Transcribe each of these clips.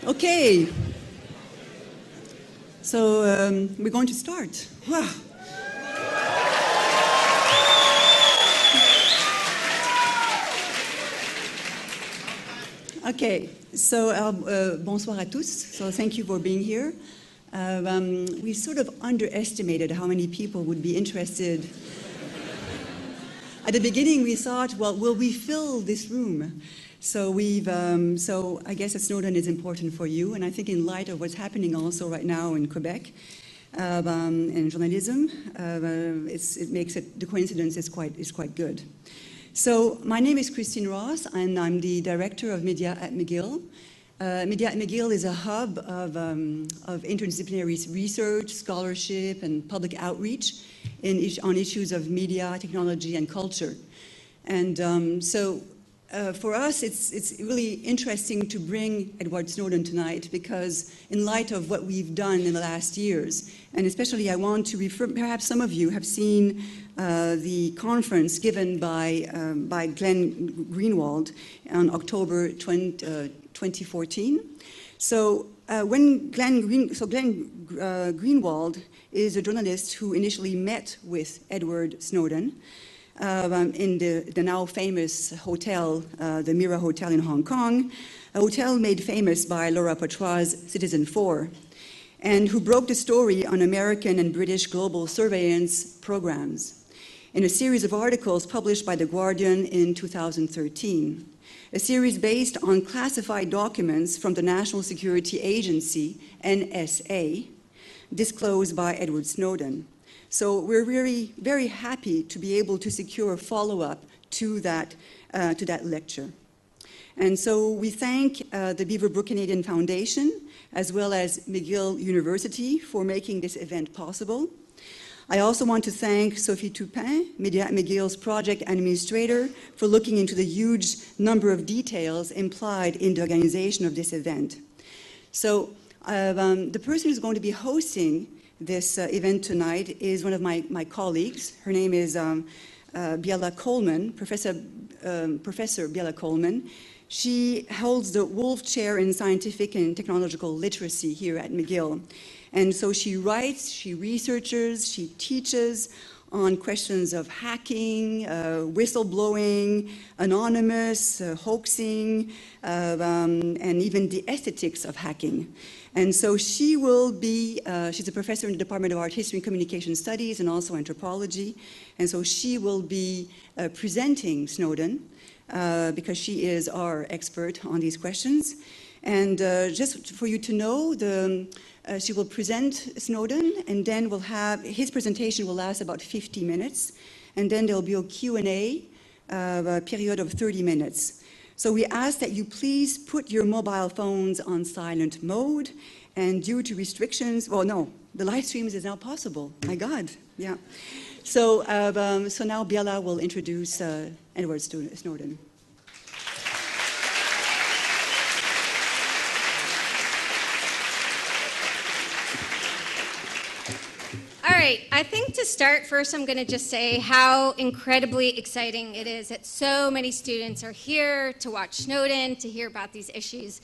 Okay, so we're going to start. Wow. Okay, so bonsoir à tous. So thank you for being here. We sort of underestimated how many people would be interested. At the beginning, we thought, well, will we fill this room? So so I guess that Snowden is important for you, and I think in light of what's happening also right now in Quebec in journalism, it makes it, the coincidence is quite good. So my name is Christine Ross, and I'm the director of Media at McGill. Media at McGill is a hub of interdisciplinary research, scholarship, and public outreach on issues of media, technology, and culture. And for us, it's really interesting to bring Edward Snowden tonight because in light of what we've done in the last years, and especially I want to refer, perhaps some of you have seen the conference given by Glenn Greenwald on October 2014. So Glenn Greenwald is a journalist who initially met with Edward Snowden in the now famous hotel, the Mira Hotel in Hong Kong, a hotel made famous by Laura Poitras' Citizen 4, and who broke the story on American and British global surveillance programs in a series of articles published by The Guardian in 2013, a series based on classified documents from the National Security Agency, NSA, disclosed by Edward Snowden. So we're really very happy to be able to secure a follow-up to that lecture. And so we thank the Beaverbrook Canadian Foundation, as well as McGill University, for making this event possible. I also want to thank Sophie Toupin, Media at McGill's project administrator, for looking into the huge number of details implied in the organization of this event. So the person who's going to be hosting this event tonight is one of my colleagues. Her name is Biela Coleman, Professor Biela Coleman. She holds the Wolf Chair in Scientific and Technological Literacy here at McGill. And so she writes, she researches, she teaches on questions of hacking, whistleblowing, anonymous, hoaxing, and even the aesthetics of hacking. And so she will be, she's a professor in the Department of Art History and Communication Studies and also anthropology. And so she will be presenting Snowden because she is our expert on these questions. And just for you to know, she will present Snowden, and then we'll have, his presentation will last about 50 minutes, and then there'll be a Q&A period of 30 minutes. So we ask that you please put your mobile phones on silent mode, and due to restrictions, well, no, the live streams is now possible. My God, yeah. So, so now Biela will introduce Edward Snowden. All right, I think to start first, I'm going to just say how incredibly exciting it is that so many students are here to watch Snowden, to hear about these issues.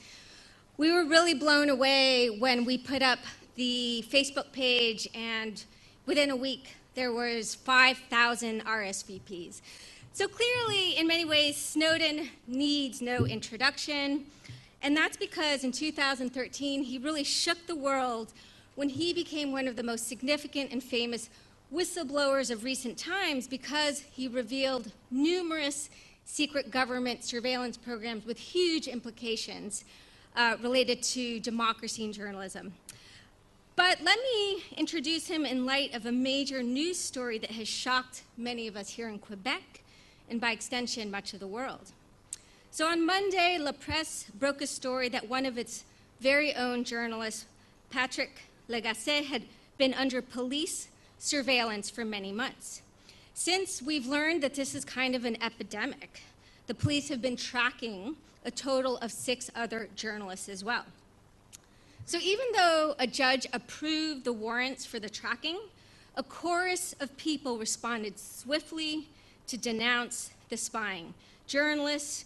We were really blown away when we put up the Facebook page, and within a week, there was 5,000 RSVPs. So clearly, in many ways, Snowden needs no introduction, and that's because in 2013, he really shook the world when he became one of the most significant and famous whistleblowers of recent times because he revealed numerous secret government surveillance programs with huge implications related to democracy and journalism. But let me introduce him in light of a major news story that has shocked many of us here in Quebec and by extension much of the world. So on Monday, La Presse broke a story that one of its very own journalists, Patrick Lagacé, had been under police surveillance for many months. Since we've learned that this is kind of an epidemic, the police have been tracking a total of 6 other journalists as well. So even though a judge approved the warrants for the tracking, a chorus of people responded swiftly to denounce the spying. Journalists,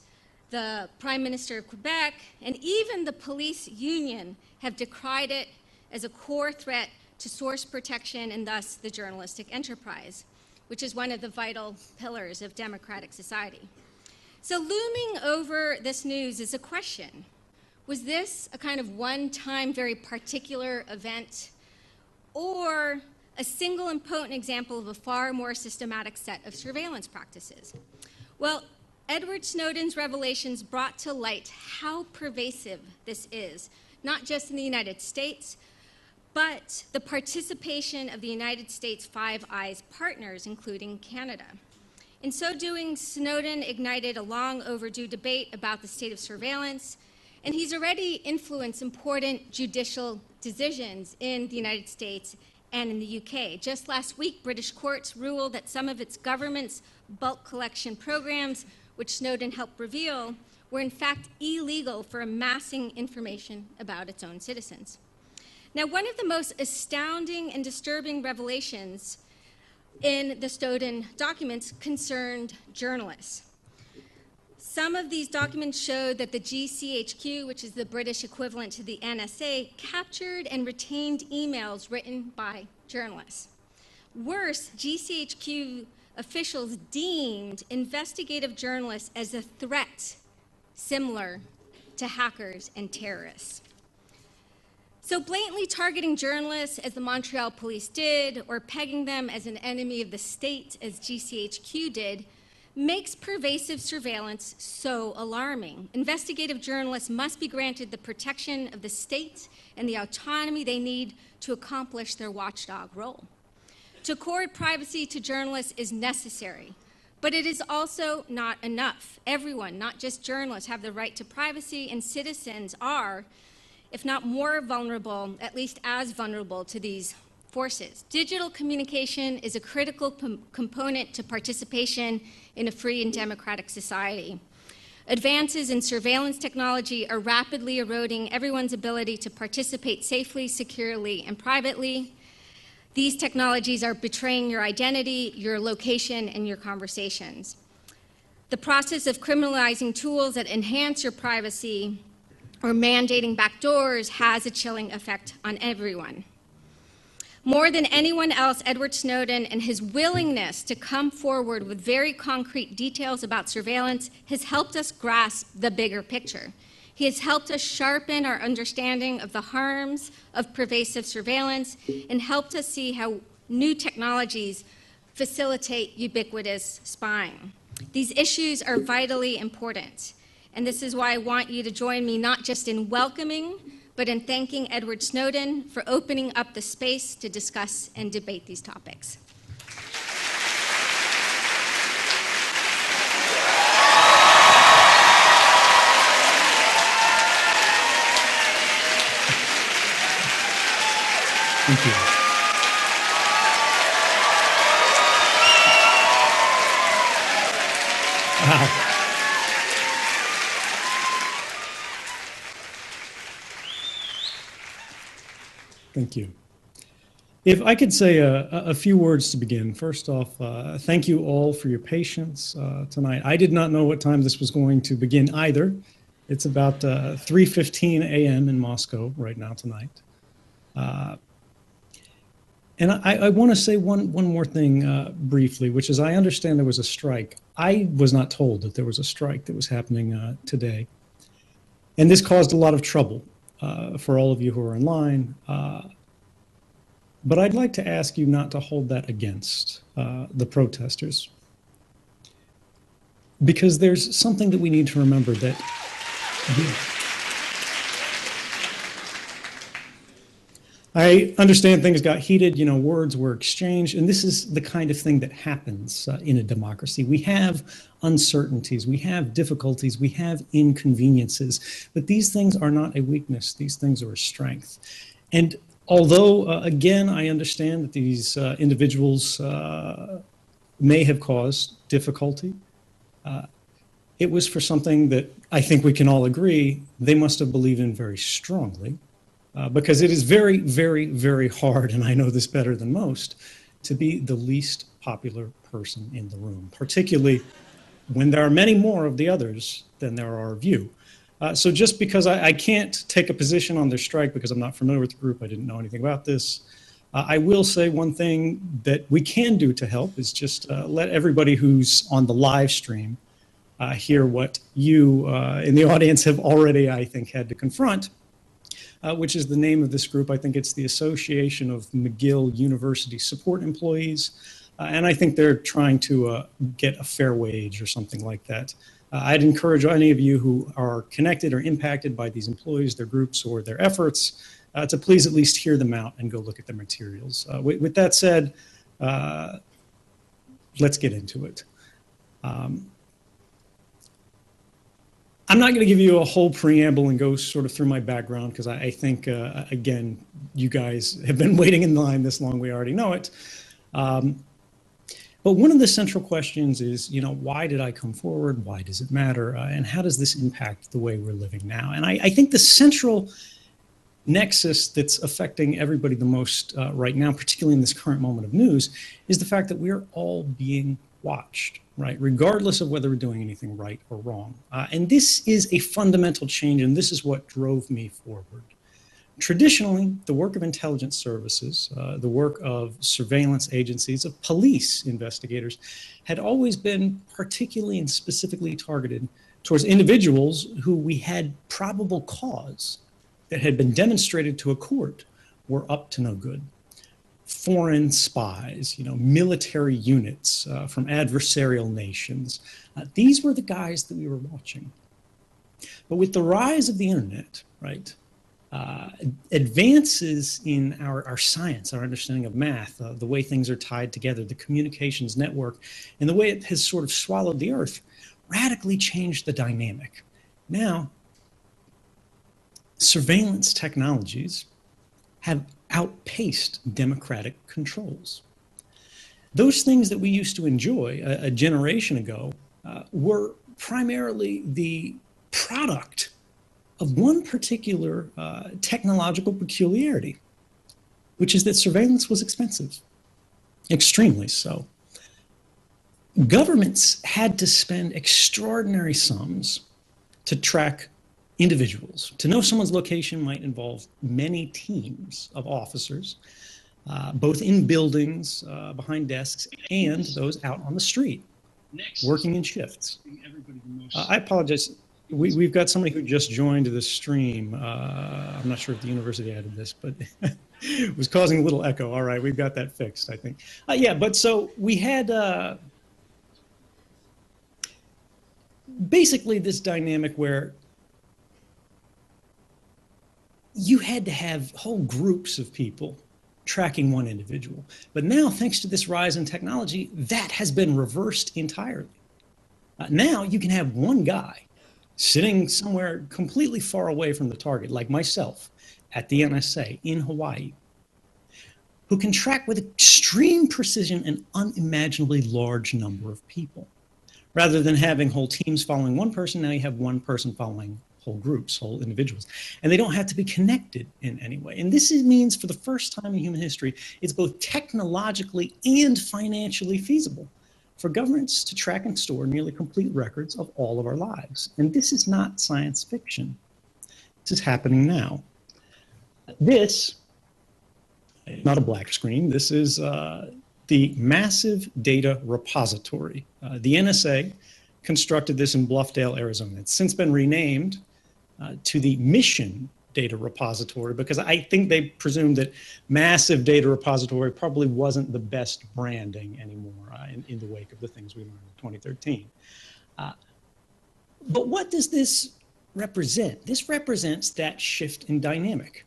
the Prime Minister of Quebec, and even the police union have decried it as a core threat to source protection and thus the journalistic enterprise, which is one of the vital pillars of democratic society. So looming over this news is a question. Was this a kind of one-time, very particular event, or a single and potent example of a far more systematic set of surveillance practices? Well, Edward Snowden's revelations brought to light how pervasive this is, not just in the United States, but the participation of the United States Five Eyes partners, including Canada. In so doing, Snowden ignited a long overdue debate about the state of surveillance, and he's already influenced important judicial decisions in the United States and in the UK. Just last week, British courts ruled that some of its government's bulk collection programs, which Snowden helped reveal, were in fact illegal for amassing information about its own citizens. Now, one of the most astounding and disturbing revelations in the Snowden documents concerned journalists. Some of these documents showed that the GCHQ, which is the British equivalent to the NSA, captured and retained emails written by journalists. Worse, GCHQ officials deemed investigative journalists as a threat similar to hackers and terrorists. So blatantly targeting journalists, as the Montreal police did, or pegging them as an enemy of the state, as GCHQ did, makes pervasive surveillance so alarming. Investigative journalists must be granted the protection of the state and the autonomy they need to accomplish their watchdog role. To accord privacy to journalists is necessary, but it is also not enough. Everyone, not just journalists, have the right to privacy, and citizens are, if not more vulnerable, at least as vulnerable to these forces. Digital communication is a critical component to participation in a free and democratic society. Advances in surveillance technology are rapidly eroding everyone's ability to participate safely, securely, and privately. These technologies are betraying your identity, your location, and your conversations. The process of criminalizing tools that enhance your privacy or mandating backdoors has a chilling effect on everyone. More than anyone else, Edward Snowden and his willingness to come forward with very concrete details about surveillance has helped us grasp the bigger picture. He has helped us sharpen our understanding of the harms of pervasive surveillance and helped us see how new technologies facilitate ubiquitous spying. These issues are vitally important, and this is why I want you to join me not just in welcoming, but in thanking Edward Snowden for opening up the space to discuss and debate these topics. Thank you. Wow. Thank you. If I could say a few words to begin. First off, thank you all for your patience tonight. I did not know what time this was going to begin either. It's about 3:15 a.m. in Moscow right now tonight. And I want to say one more thing briefly, which is I understand there was a strike. I was not told that there was a strike that was happening today. And this caused a lot of trouble for all of you who are in line. But I'd like to ask you not to hold that against the protesters. Because there's something that we need to remember that I understand things got heated, words were exchanged, and this is the kind of thing that happens in a democracy. We have uncertainties, we have difficulties, we have inconveniences, but these things are not a weakness, these things are a strength. And although, again, I understand that these individuals may have caused difficulty, it was for something that I think we can all agree they must have believed in very strongly. Because it is very, very, very hard, and I know this better than most, to be the least popular person in the room, particularly when there are many more of the others than there are of you. So just because I can't take a position on their strike because I'm not familiar with the group, I didn't know anything about this, I will say one thing that we can do to help is just let everybody who's on the live stream hear what you in the audience have already, I think, had to confront, which is the name of this group. I think it's the Association of McGill University Support Employees. And I think they're trying to get a fair wage or something like that. I'd encourage any of you who are connected or impacted by these employees, their groups, or their efforts to please at least hear them out and go look at their materials. With that said, let's get into it. I'm not going to give you a whole preamble and go sort of through my background because I think, again, you guys have been waiting in line this long. We already know it. But one of the central questions is, why did I come forward? Why does it matter? And how does this impact the way we're living now? And I think the central nexus that's affecting everybody the most right now, particularly in this current moment of news, is the fact that we're all being watched, right? Regardless of whether we're doing anything right or wrong. And this is a fundamental change, and this is what drove me forward. Traditionally, the work of intelligence services, the work of surveillance agencies, of police investigators, had always been particularly and specifically targeted towards individuals who we had probable cause that had been demonstrated to a court were up to no good. Foreign spies, military units from adversarial nations. These were the guys that we were watching. But with the rise of the internet, right, advances in our science, our understanding of math, the way things are tied together, the communications network, and the way it has sort of swallowed the earth, radically changed the dynamic. Now, surveillance technologies have outpaced democratic controls. Those things that we used to enjoy a generation ago were primarily the product of one particular technological peculiarity, which is that surveillance was expensive, extremely so. Governments had to spend extraordinary sums to track individuals. To know someone's location might involve many teams of officers, both in buildings, behind desks, and those out on the street, working in shifts. I apologize. We've got somebody who just joined the stream. I'm not sure if the university added this, but it was causing a little echo. All right, we've got that fixed, I think. But so we had basically this dynamic where you had to have whole groups of people tracking one individual. But now, thanks to this rise in technology, that has been reversed entirely. Now you can have one guy sitting somewhere completely far away from the target, like myself, at the NSA in Hawaii, who can track with extreme precision an unimaginably large number of people. Rather than having whole teams following one person, now you have one person following whole groups, whole individuals. And they don't have to be connected in any way. And this means for the first time in human history, it's both technologically and financially feasible for governments to track and store nearly complete records of all of our lives. And this is not science fiction. This is happening now. This is not a black screen. This is the Massive Data Repository. The NSA constructed this in Bluffdale, Arizona. It's since been renamed to the Mission Data Repository because I think they presumed that Massive Data Repository probably wasn't the best branding anymore in the wake of the things we learned in 2013. But what does this represent? This represents that shift in dynamic.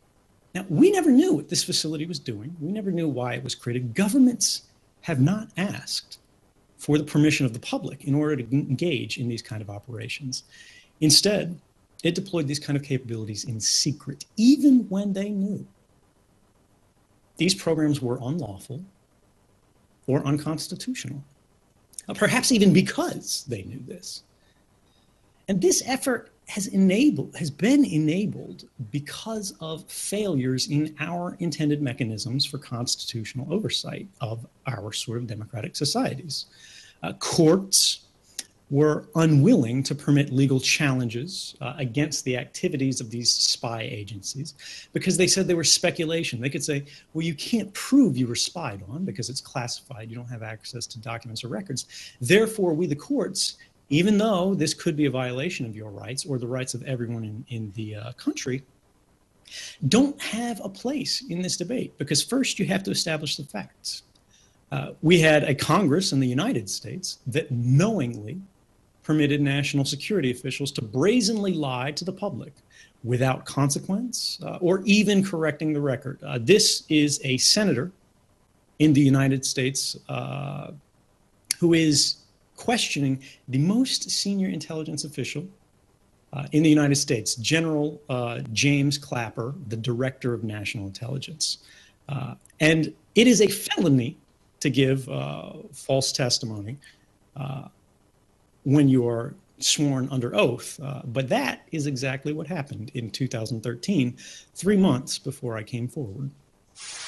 Now, we never knew what this facility was doing. We never knew why it was created. Governments have not asked for the permission of the public in order to engage in these kind of operations. Instead, it deployed these kind of capabilities in secret, even when they knew these programs were unlawful or unconstitutional, perhaps even because they knew this. And this effort has been enabled because of failures in our intended mechanisms for constitutional oversight of our sort of democratic societies. Courts, were unwilling to permit legal challenges against the activities of these spy agencies because they said they were speculation. They could say, well, you can't prove you were spied on because it's classified. You don't have access to documents or records. Therefore, we, the courts, even though this could be a violation of your rights or the rights of everyone in the country, don't have a place in this debate because first you have to establish the facts. We had a Congress in the United States that knowingly permitted national security officials to brazenly lie to the public without consequence or even correcting the record. This is a senator in the United States who is questioning the most senior intelligence official in the United States, General James Clapper, the Director of National Intelligence. And it is a felony to give false testimony when you are sworn under oath. But that is exactly what happened in 2013, 3 months before I came forward.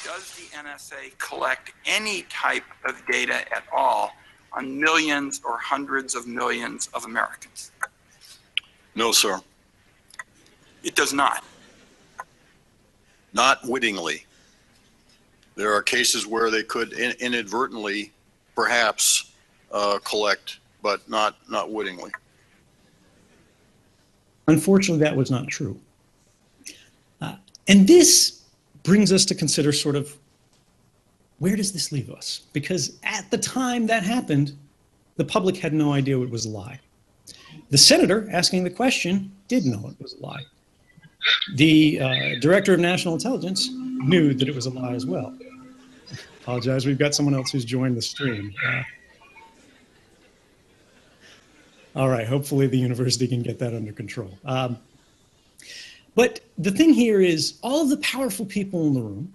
Does the NSA collect any type of data at all on millions or hundreds of millions of Americans? No, sir. It does not. Not wittingly. There are cases where they could inadvertently, perhaps, collect, but not wittingly. Unfortunately, that was not true. And this brings us to consider sort of, where does this leave us? Because at the time that happened, the public had no idea it was a lie. The senator asking the question did know it was a lie. The Director of National Intelligence knew that it was a lie as well. Apologize, we've got someone else who's joined the stream. All right, hopefully the university can get that under control. But the thing here is all of the powerful people in the room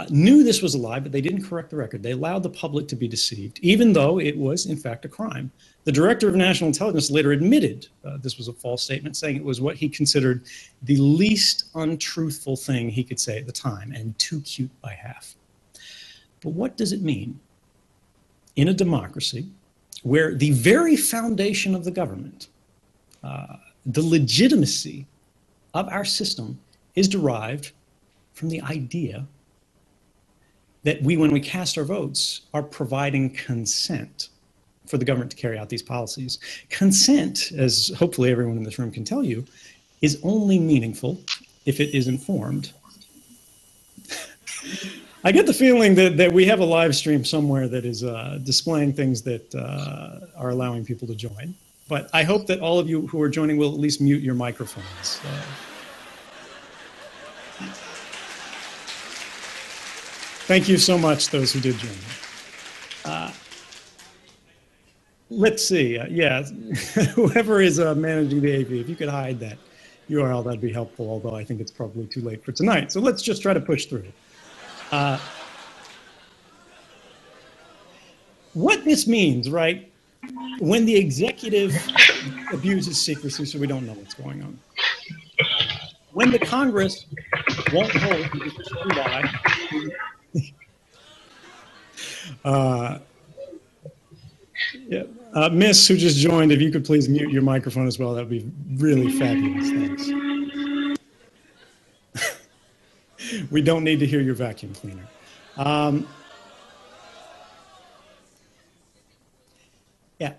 knew this was a lie, but they didn't correct the record. They allowed the public to be deceived, even though it was, in fact, a crime. The Director of National Intelligence later admitted this was a false statement, saying it was what he considered the least untruthful thing he could say at the time, and too cute by half. But what does it mean in a democracy where the very foundation of the government, the legitimacy of our system, is derived from the idea that we, when we cast our votes, are providing consent for the government to carry out these policies. Consent, as hopefully everyone in this room can tell you, is only meaningful if it is informed. I get the feeling that we have a live stream somewhere that is displaying things that are allowing people to join. But I hope that all of you who are joining will at least mute your microphones. Thank you so much, those who did join. Let's see. Yeah, whoever is managing the AV, if you could hide that URL, that'd be helpful, although I think it's probably too late for tonight. So let's just try to push through. What this means, right, when the executive abuses secrecy so we don't know what's going on, when the Congress won't hold the official lie, yeah. Miss, who just joined, if you could please mute your microphone as well, that would be really fabulous. Thanks. We don't need to hear your vacuum cleaner. Yeah.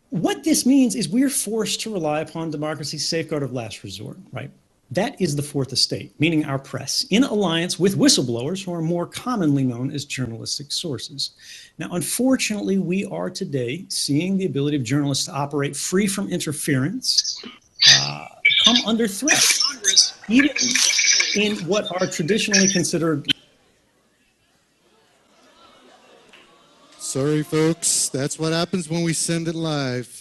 What this means is we're forced to rely upon democracy's safeguard of last resort, right? That is the fourth estate, meaning our press, in alliance with whistleblowers who are more commonly known as journalistic sources. Now, unfortunately, we are today seeing the ability of journalists to operate free from interference come under threat, even in what are traditionally considered. Sorry, folks. That's what happens when we send it live.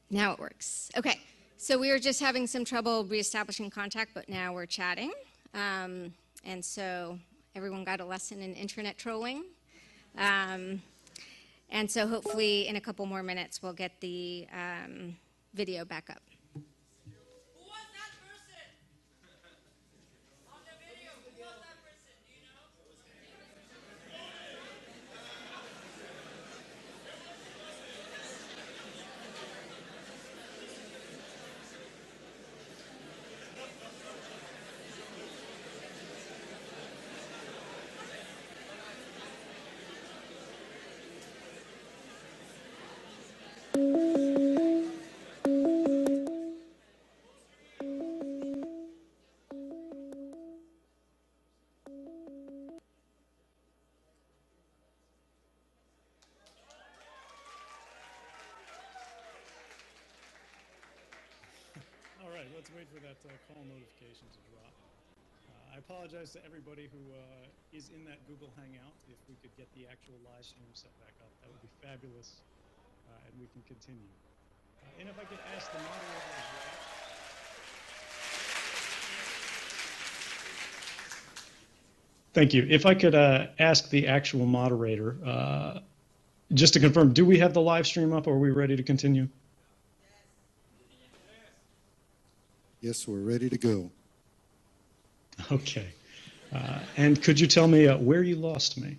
Now it works. Okay, so we were just having some trouble reestablishing contact, but now we're chatting. And so everyone got a lesson in internet trolling. And so hopefully in a couple more minutes, we'll get the video back up. Who was that person? On the video, who was that person? Do you know? All right, let's wait for that call notification to drop. I apologize to everybody who is in that Google Hangout. If we could get the actual live stream set back up, that would be fabulous, and we can continue. And if I could ask the moderator as well. Thank you. If I could ask the actual moderator, just to confirm, do we have the live stream up, or are we ready to continue? Yes, we're ready to go. Okay. And could you tell me where you lost me?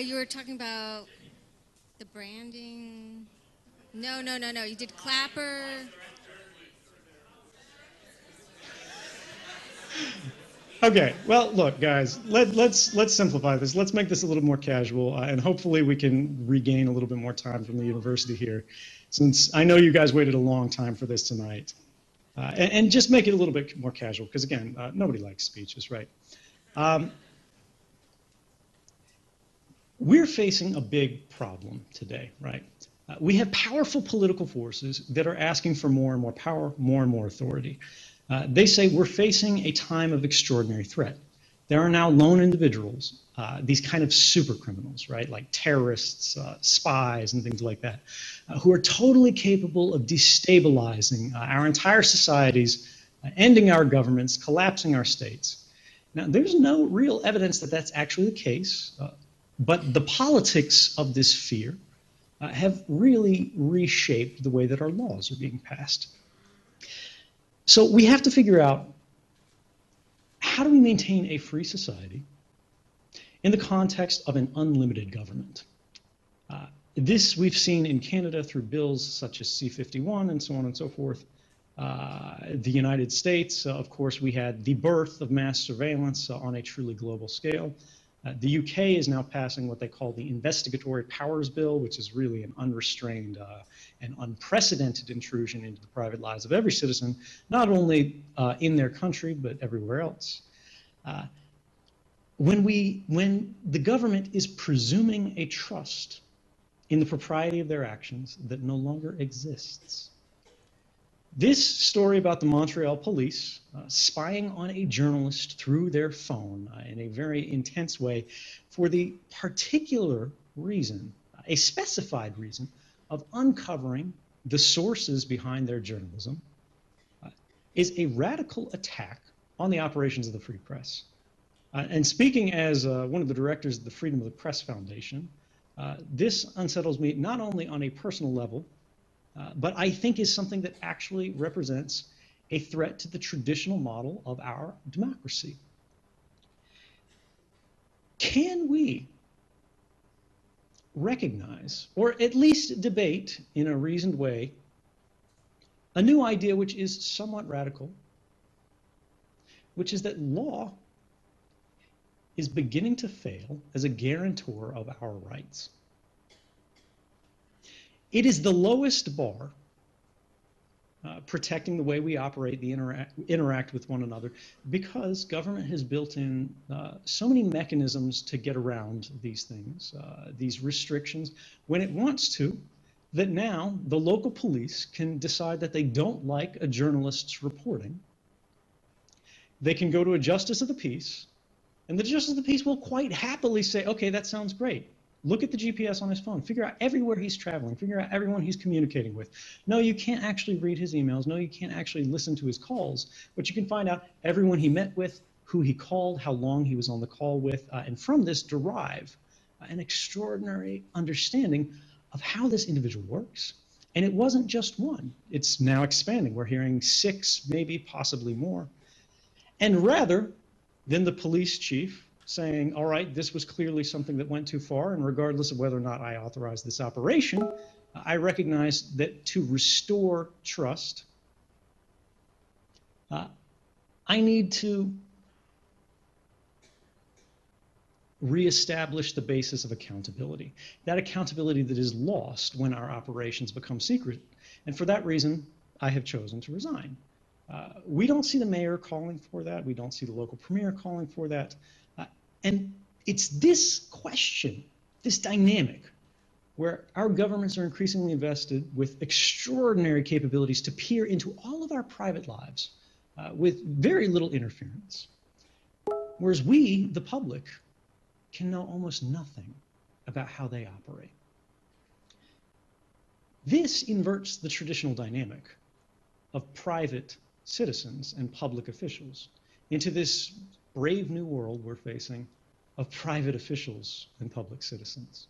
You were talking about the branding. No. You did Clapper. Okay, well, look, guys, let's simplify this. Let's make this a little more casual, and hopefully we can regain a little bit more time from the university here, since I know you guys waited a long time for this tonight. And just make it a little bit more casual, because again, nobody likes speeches, right? We're facing a big problem today, right? We have powerful political forces that are asking for more and more power, more and more authority. They say we're facing a time of extraordinary threat. There are now lone individuals, these kind of super criminals, right, like terrorists, spies, and things like that, who are totally capable of destabilizing our entire societies, ending our governments, collapsing our states. Now, there's no real evidence that that's actually the case, but the politics of this fear have really reshaped the way that our laws are being passed. So we have to figure out, how do we maintain a free society in the context of an unlimited government? This we've seen in Canada through bills such as C-51 and so on and so forth. The United States, of course, we had the birth of mass surveillance on a truly global scale. The UK is now passing what they call the Investigatory Powers Bill, which is really an unrestrained and unprecedented intrusion into the private lives of every citizen, not only in their country, but everywhere else. When the government is presuming a trust in the propriety of their actions that no longer exists. This story about the Montreal police spying on a journalist through their phone in a very intense way for the particular reason, a specified reason, of uncovering the sources behind their journalism is a radical attack on the operations of the free press. And speaking as one of the directors of the Freedom of the Press Foundation, this unsettles me not only on a personal level, but I think is something that actually represents a threat to the traditional model of our democracy. Can we recognize, or at least debate in a reasoned way, a new idea which is somewhat radical, which is that law is beginning to fail as a guarantor of our rights? It is the lowest bar protecting the way we operate, interact with one another, because government has built in so many mechanisms to get around these things, these restrictions, when it wants to, that now the local police can decide that they don't like a journalist's reporting. They can go to a justice of the peace And the justice of the peace will quite happily say, okay, that sounds great. Look at the GPS on his phone. Figure out everywhere he's traveling. Figure out everyone he's communicating with. No, you can't actually read his emails. No, you can't actually listen to his calls. But you can find out everyone he met with, who he called, how long he was on the call with, and from this derive an extraordinary understanding of how this individual works. And it wasn't just one. It's now expanding. We're hearing 6, maybe possibly more. And rather than the police chief saying, all right, this was clearly something that went too far, and regardless of whether or not I authorized this operation, I recognize that to restore trust, I need to reestablish the basis of accountability. That accountability that is lost when our operations become secret. And for that reason, I have chosen to resign. We don't see the mayor calling for that. We don't see the local premier calling for that. And it's this question, this dynamic, where our governments are increasingly invested with extraordinary capabilities to peer into all of our private lives with very little interference. Whereas we, the public, can know almost nothing about how they operate. This inverts the traditional dynamic of private citizens and public officials into this brave new world we're facing of private officials and public citizens.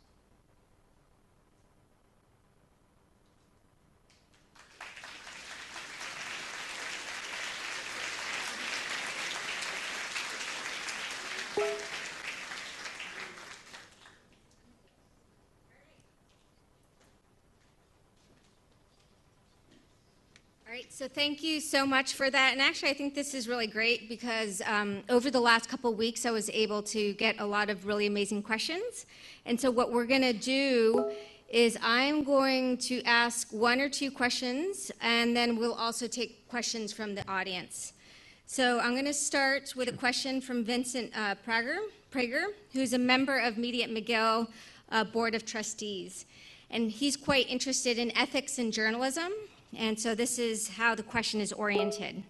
All right, so thank you so much for that. And actually, I think this is really great because over the last couple of weeks, I was able to get a lot of really amazing questions. And so what we're going to do is I'm going to ask 1 or 2 questions, and then we'll also take questions from the audience. So I'm going to start with a question from Vincent Prager, who's a member of Media McGill Board of Trustees. And he's quite interested in ethics and journalism. And so this is how the question is oriented.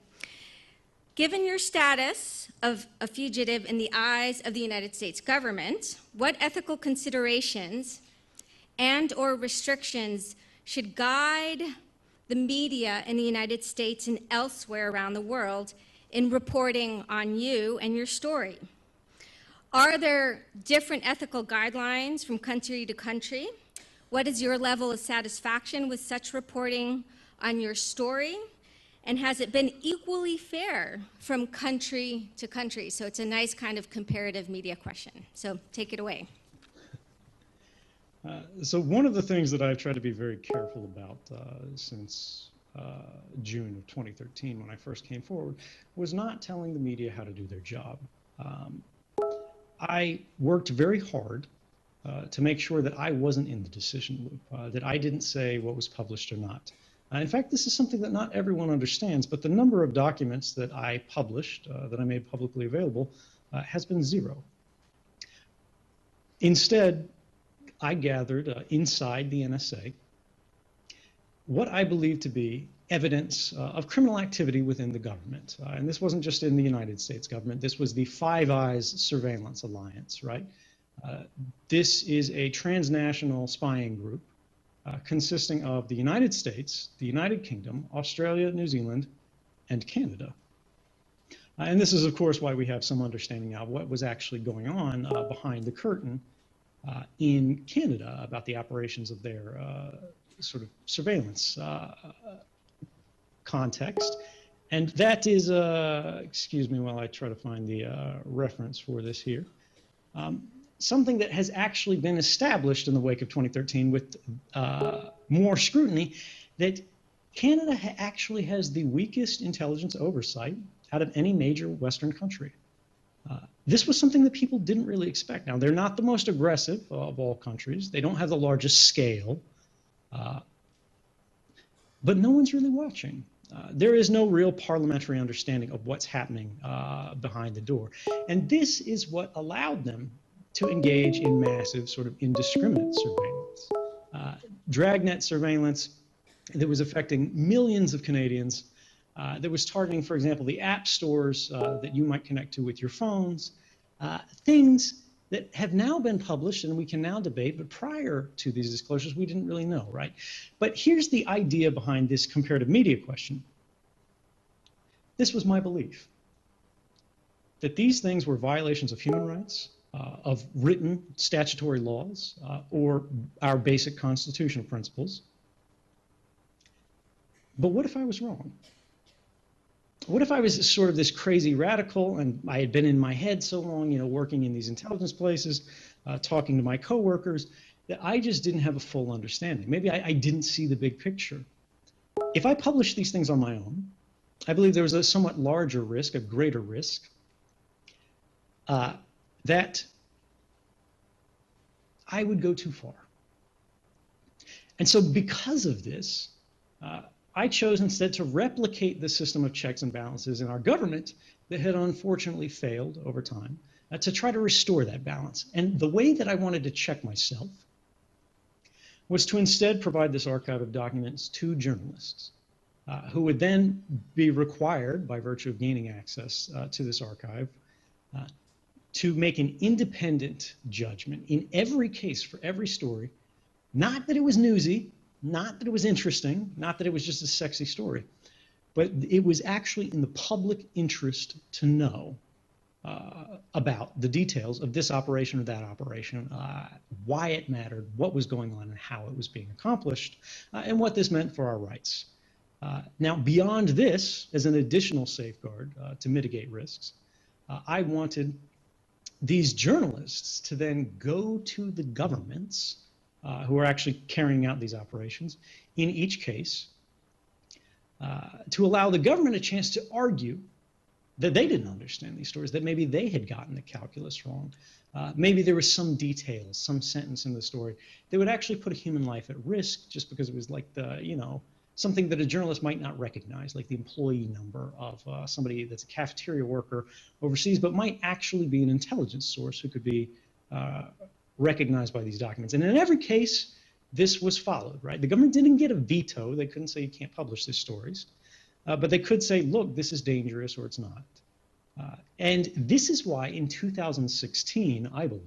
Given your status of a fugitive in the eyes of the United States government, what ethical considerations and/or restrictions should guide the media in the United States and elsewhere around the world in reporting on you and your story? Are there different ethical guidelines from country to country? What is your level of satisfaction with such reporting on your story? And has it been equally fair from country to country? So it's a nice kind of comparative media question. So take it away. So one of the things that I've tried to be very careful about since June of 2013, when I first came forward, was not telling the media how to do their job. I worked very hard to make sure that I wasn't in the decision loop, that I didn't say what was published or not. In fact, this is something that not everyone understands, but the number of documents that I published, that I made publicly available, has been 0. Instead, I gathered inside the NSA what I believe to be evidence of criminal activity within the government. And this wasn't just in the United States government. This was the Five Eyes Surveillance Alliance, right? This is a transnational spying group consisting of the United States, the United Kingdom, Australia, New Zealand, and Canada. And this is, of course, why we have some understanding now of what was actually going on behind the curtain in Canada about the operations of their sort of surveillance context. And that is, excuse me while I try to find the reference for this here. Something that has actually been established in the wake of 2013 with more scrutiny, that Canada actually has the weakest intelligence oversight out of any major Western country. This was something that people didn't really expect. Now, they're not the most aggressive of all countries. They don't have the largest scale, but no one's really watching. There is no real parliamentary understanding of what's happening behind the door. And this is what allowed them to engage in massive sort of indiscriminate surveillance. Dragnet surveillance that was affecting millions of Canadians, that was targeting, for example, the app stores that you might connect to with your phones, things that have now been published and we can now debate, but prior to these disclosures, we didn't really know, right? But here's the idea behind this comparative media question. This was my belief, that these things were violations of human rights, of written statutory laws, or our basic constitutional principles. But what if I was wrong? What if I was sort of this crazy radical and I had been in my head so long, you know, working in these intelligence places, talking to my coworkers, that I just didn't have a full understanding. Maybe I didn't see the big picture. If I published these things on my own, I believe there was a somewhat larger risk, a greater risk, that I would go too far. And so because of this, I chose instead to replicate the system of checks and balances in our government that had unfortunately failed over time, to try to restore that balance. And the way that I wanted to check myself was to instead provide this archive of documents to journalists, who would then be required, by virtue of gaining access to this archive, to make an independent judgment in every case for every story. Not that it was newsy, not that it was interesting, not that it was just a sexy story, but it was actually in the public interest to know about the details of this operation or that operation, why it mattered, what was going on, and how it was being accomplished, and what this meant for our rights. Now, beyond this, as an additional safeguard to mitigate risks, I wanted these journalists to then go to the governments who are actually carrying out these operations in each case, to allow the government a chance to argue that they didn't understand these stories, that maybe they had gotten the calculus wrong. Maybe there was some detail, some sentence in the story that would actually put a human life at risk just because it was like the, you know, something that a journalist might not recognize, like the employee number of somebody that's a cafeteria worker overseas, but might actually be an intelligence source who could be recognized by these documents. And in every case, this was followed, right? The government didn't get a veto. They couldn't say you can't publish these stories, but they could say, look, this is dangerous or it's not. And this is why in 2016, I believe,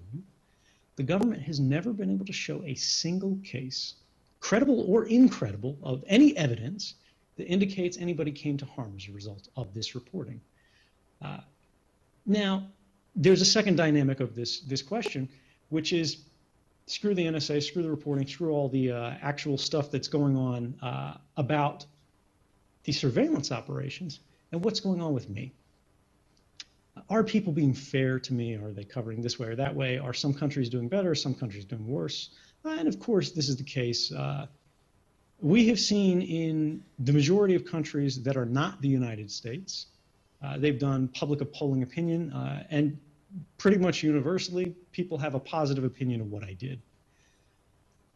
the government has never been able to show a single case, credible or incredible, of any evidence that indicates anybody came to harm as a result of this reporting. Now, there's a second dynamic of this question, which is screw the NSA, screw the reporting, screw all the actual stuff that's going on about the surveillance operations, and what's going on with me. Are people being fair to me? Are they covering this way or that way? Are some countries doing better? Some countries doing worse? And of course, this is the case. We have seen in the majority of countries that are not the United States, they've done public polling opinion, and pretty much universally, people have a positive opinion of what I did.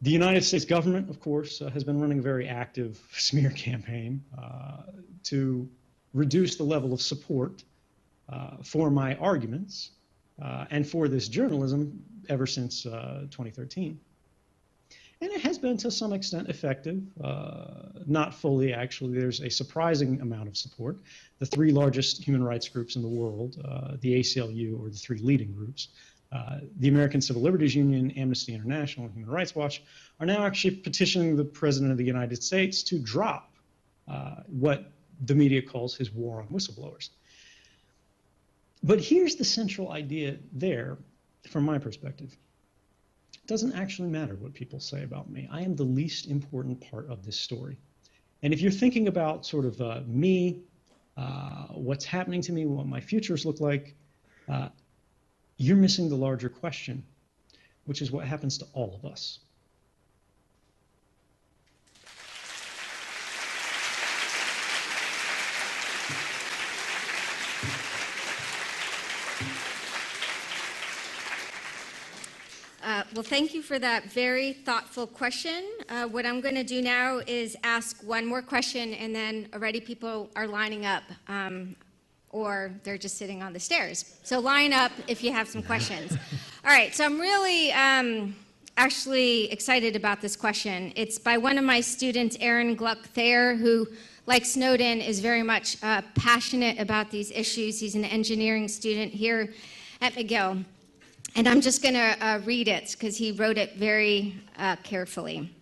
The United States government, of course, has been running a very active smear campaign to reduce the level of support for my arguments and for this journalism ever since 2013. And it has been to some extent effective, not fully actually. There's a surprising amount of support. The three largest human rights groups in the world, the ACLU, or the three leading groups, the American Civil Liberties Union, Amnesty International, and Human Rights Watch, are now actually petitioning the President of the United States to drop what the media calls his war on whistleblowers. But here's the central idea there, from my perspective. It doesn't actually matter what people say about me. I am the least important part of this story. And if you're thinking about sort of me, what's happening to me, what my futures look like, you're missing the larger question, which is what happens to all of us. Well, thank you for that very thoughtful question. What I'm going to do now is ask one more question, and then already people are lining up, or they're just sitting on the stairs. So line up if you have some questions. All right, so I'm really actually excited about this question. It's by one of my students, Aaron Gluck-Thayer, who, like Snowden, is very much passionate about these issues. He's an engineering student here at McGill. And I'm just going to read it because he wrote it very carefully.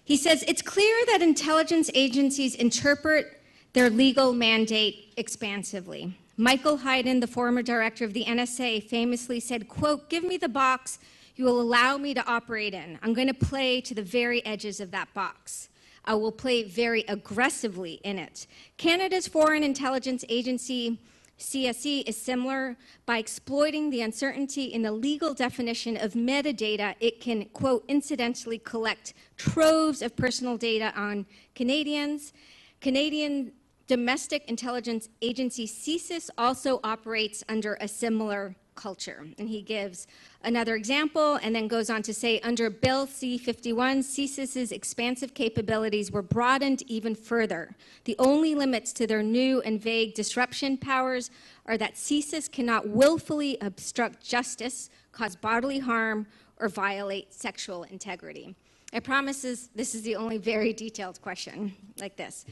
He says, it's clear that intelligence agencies interpret their legal mandate expansively. Michael Hayden, the former director of the NSA, famously said, quote, give me the box you will allow me to operate in. I'm going to play to the very edges of that box. I will play very aggressively in it. Canada's Foreign Intelligence Agency, CSE, is similar. By exploiting the uncertainty in the legal definition of metadata, it can, quote, incidentally collect troves of personal data on Canadians. Canadian Domestic Intelligence Agency, CSIS, also operates under a similar culture. And he gives another example and then goes on to say, under Bill C-51, CSIS's expansive capabilities were broadened even further. The only limits to their new and vague disruption powers are that CSIS cannot willfully obstruct justice, cause bodily harm, or violate sexual integrity. I promise this is the only very detailed question like this.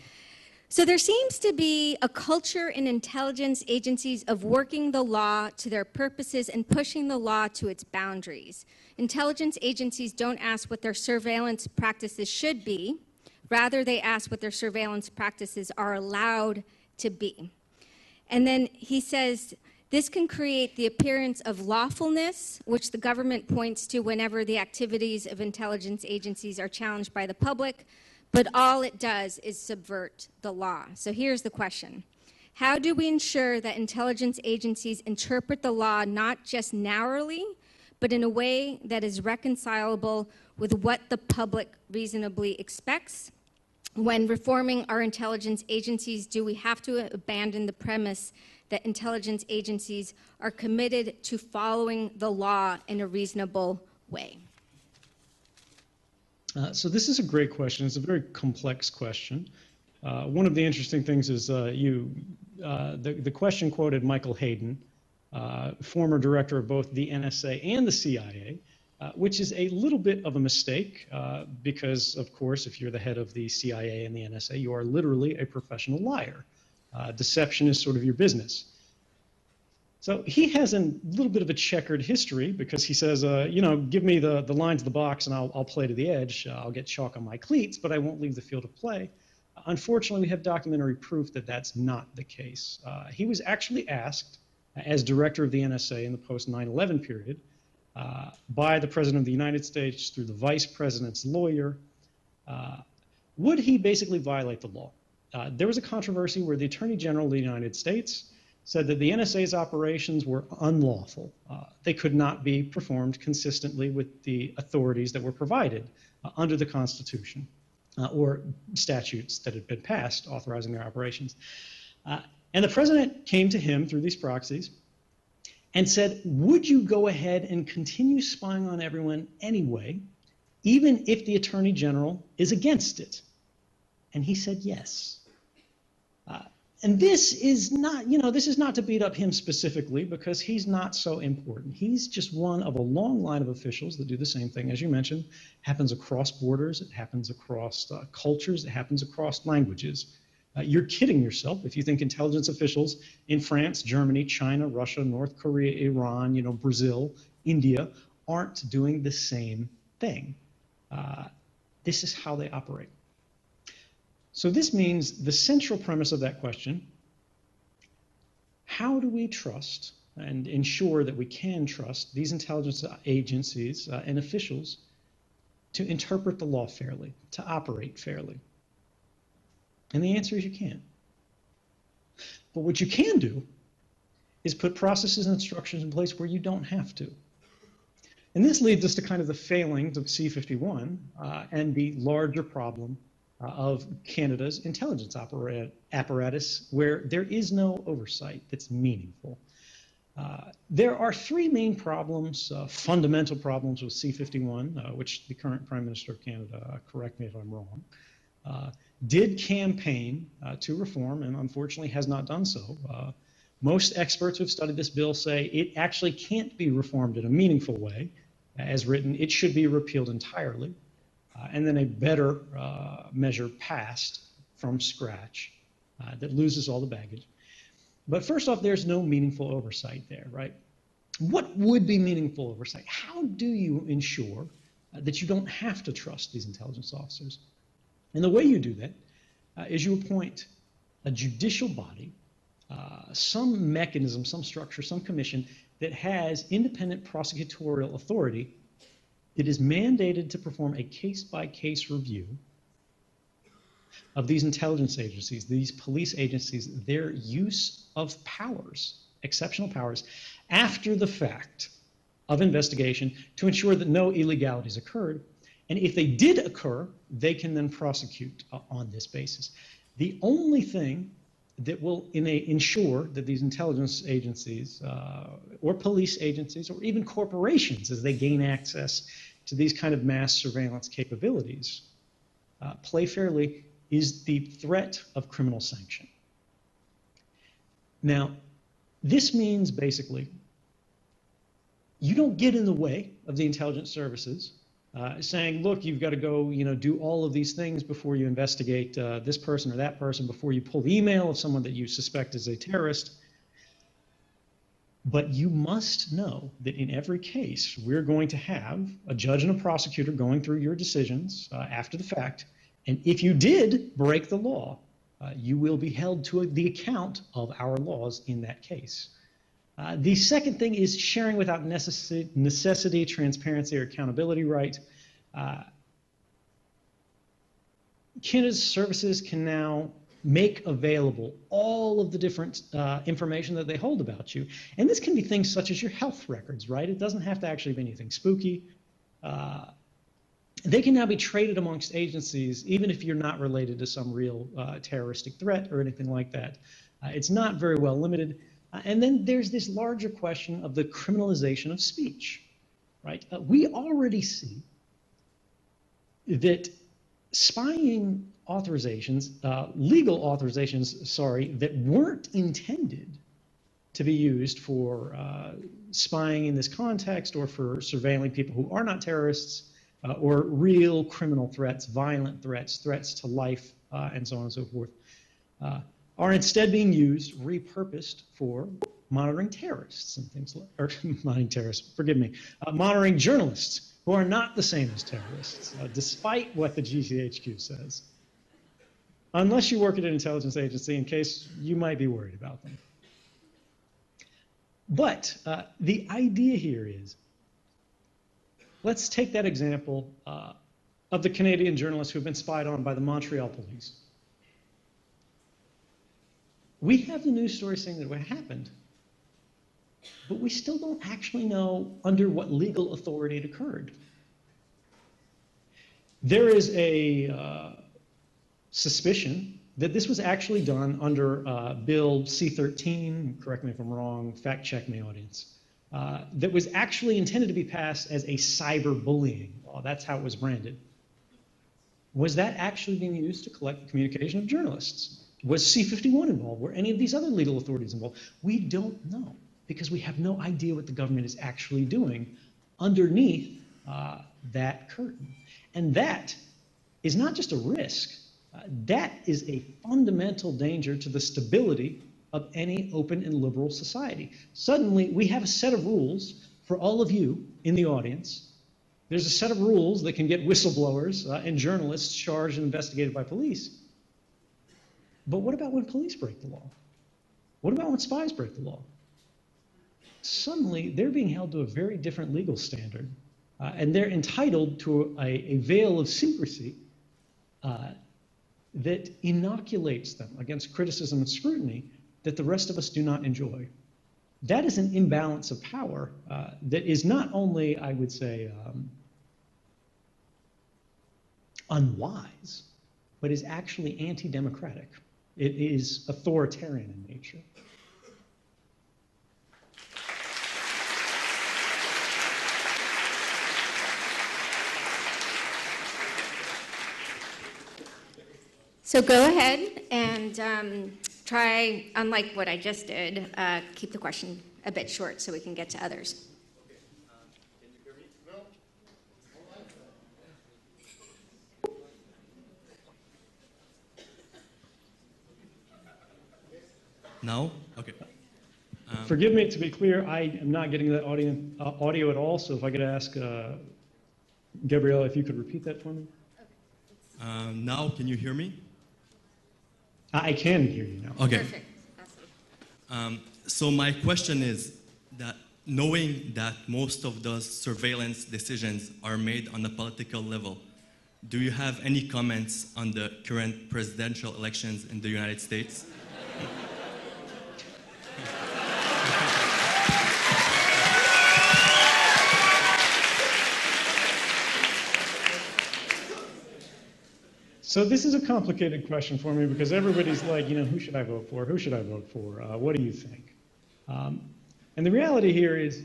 So there seems to be a culture in intelligence agencies of working the law to their purposes and pushing the law to its boundaries. Intelligence agencies don't ask what their surveillance practices should be. Rather, they ask what their surveillance practices are allowed to be. And then he says, this can create the appearance of lawfulness, which the government points to whenever the activities of intelligence agencies are challenged by the public. But all it does is subvert the law. So here's the question. How do we ensure that intelligence agencies interpret the law not just narrowly, but in a way that is reconcilable with what the public reasonably expects? When reforming our intelligence agencies, do we have to abandon the premise that intelligence agencies are committed to following the law in a reasonable way? So this is a great question. It's a very complex question. One of the interesting things is the question quoted Michael Hayden, former director of both the NSA and the CIA, which is a little bit of a mistake because, of course, if you're the head of the CIA and the NSA, you are literally a professional liar. Deception is sort of your business. So he has a little bit of a checkered history because he says, you know, give me the lines of the box and I'll play to the edge. I'll get chalk on my cleats, but I won't leave the field of play. Unfortunately, we have documentary proof that that's not the case. He was actually asked, as director of the NSA in the post-9/11 period, by the President of the United States through the Vice President's lawyer, would he basically violate the law? There was a controversy where the Attorney General of the United States said that the NSA's operations were unlawful. They could not be performed consistently with the authorities that were provided under the Constitution or statutes that had been passed authorizing their operations. And the president came to him through these proxies and said, would you go ahead and continue spying on everyone anyway, even if the Attorney General is against it? And he said yes. And this is not, you know, this is not to beat up him specifically because he's not so important. He's just one of a long line of officials that do the same thing, as you mentioned. It happens across borders, it happens across cultures, it happens across languages. You're kidding yourself if you think intelligence officials in France, Germany, China, Russia, North Korea, Iran, you know, Brazil, India aren't doing the same thing. This is how they operate. So this means the central premise of that question, how do we trust and ensure that we can trust these intelligence agencies and officials to interpret the law fairly, to operate fairly? And the answer is you can't. But what you can do is put processes and instructions in place where you don't have to. And this leads us to kind of the failings of C-51 and the larger problem of Canada's intelligence apparatus, where there is no oversight that's meaningful. There are three main problems, fundamental problems with C-51, which the current Prime Minister of Canada, correct me if I'm wrong, did campaign to reform and unfortunately has not done so. Most experts who have studied this bill say it actually can't be reformed in a meaningful way. As written, it should be repealed entirely. And then a better measure passed from scratch that loses all the baggage. But first off, there's no meaningful oversight there, right? What would be meaningful oversight? How do you ensure that you don't have to trust these intelligence officers? And the way you do that is you appoint a judicial body, some mechanism, some structure, some commission that has independent prosecutorial authority that is mandated to perform a case-by-case review of these intelligence agencies, these police agencies, their use of powers, exceptional powers, after the fact of investigation to ensure that no illegalities occurred. And if they did occur, they can then prosecute on this basis. The only thing that will ensure that these intelligence agencies or police agencies or even corporations, as they gain access to these kind of mass surveillance capabilities, play fairly is the threat of criminal sanction. Now, this means basically you don't get in the way of the intelligence services saying, look, you've got to go, do all of these things before you investigate this person or that person, before you pull the email of someone that you suspect is a terrorist. But you must know that in every case, we're going to have a judge and a prosecutor going through your decisions after the fact. And if you did break the law, you will be held to the account of our laws in that case. The second thing is sharing without necessity, transparency, or accountability right. Canada's services can now make available all of the different information that they hold about you. And this can be things such as your health records, right? It doesn't have to actually be anything spooky. They can now be traded amongst agencies, even if you're not related to some real terroristic threat or anything like that. It's not very well limited. And then there's this larger question of the criminalization of speech, right? We already see that spying authorizations, legal authorizations, sorry, that weren't intended to be used for spying in this context or for surveilling people who are not terrorists or real criminal threats, violent threats, threats to life, and so on and so forth, are instead being used, repurposed for monitoring terrorists and things like, or monitoring terrorists, forgive me, monitoring journalists who are not the same as terrorists, despite what the GCHQ says. Unless you work at an intelligence agency, in case you might be worried about them. But the idea here is, let's take that example of the Canadian journalists who have been spied on by the Montreal police. We have the news story saying that what happened, but we still don't actually know under what legal authority it occurred. There is a suspicion that this was actually done under Bill C-13, correct me if I'm wrong, fact check me, audience, that was actually intended to be passed as a cyberbullying law. That's how it was branded. Was that actually being used to collect the communication of journalists? Was C-51 involved? Were any of these other legal authorities involved? We don't know, because we have no idea what the government is actually doing underneath that curtain. And that is not just a risk. That is a fundamental danger to the stability of any open and liberal society. Suddenly, we have a set of rules for all of you in the audience. There's a set of rules that can get whistleblowers and journalists charged and investigated by police. But what about when police break the law? What about when spies break the law? Suddenly, they're being held to a very different legal standard, and they're entitled to a veil of secrecy that inoculates them against criticism and scrutiny that the rest of us do not enjoy. That is an imbalance of power that is not only, I would say, unwise, but is actually anti-democratic. It is authoritarian in nature. So go ahead and try, unlike what I just did, keep the question a bit short so we can get to others. Now? Okay. Forgive me, to be clear, I am not getting that audio at all, so if I could ask Gabriella if you could repeat that for me. Now, can you hear me? I can hear you now. Okay. Perfect. Awesome. So my question is that knowing that most of those surveillance decisions are made on the political level, do you have any comments on the current presidential elections in the United States? So this is a complicated question for me because everybody's like, you know, who should I vote for? Who should I vote for? What do you think? And the reality here is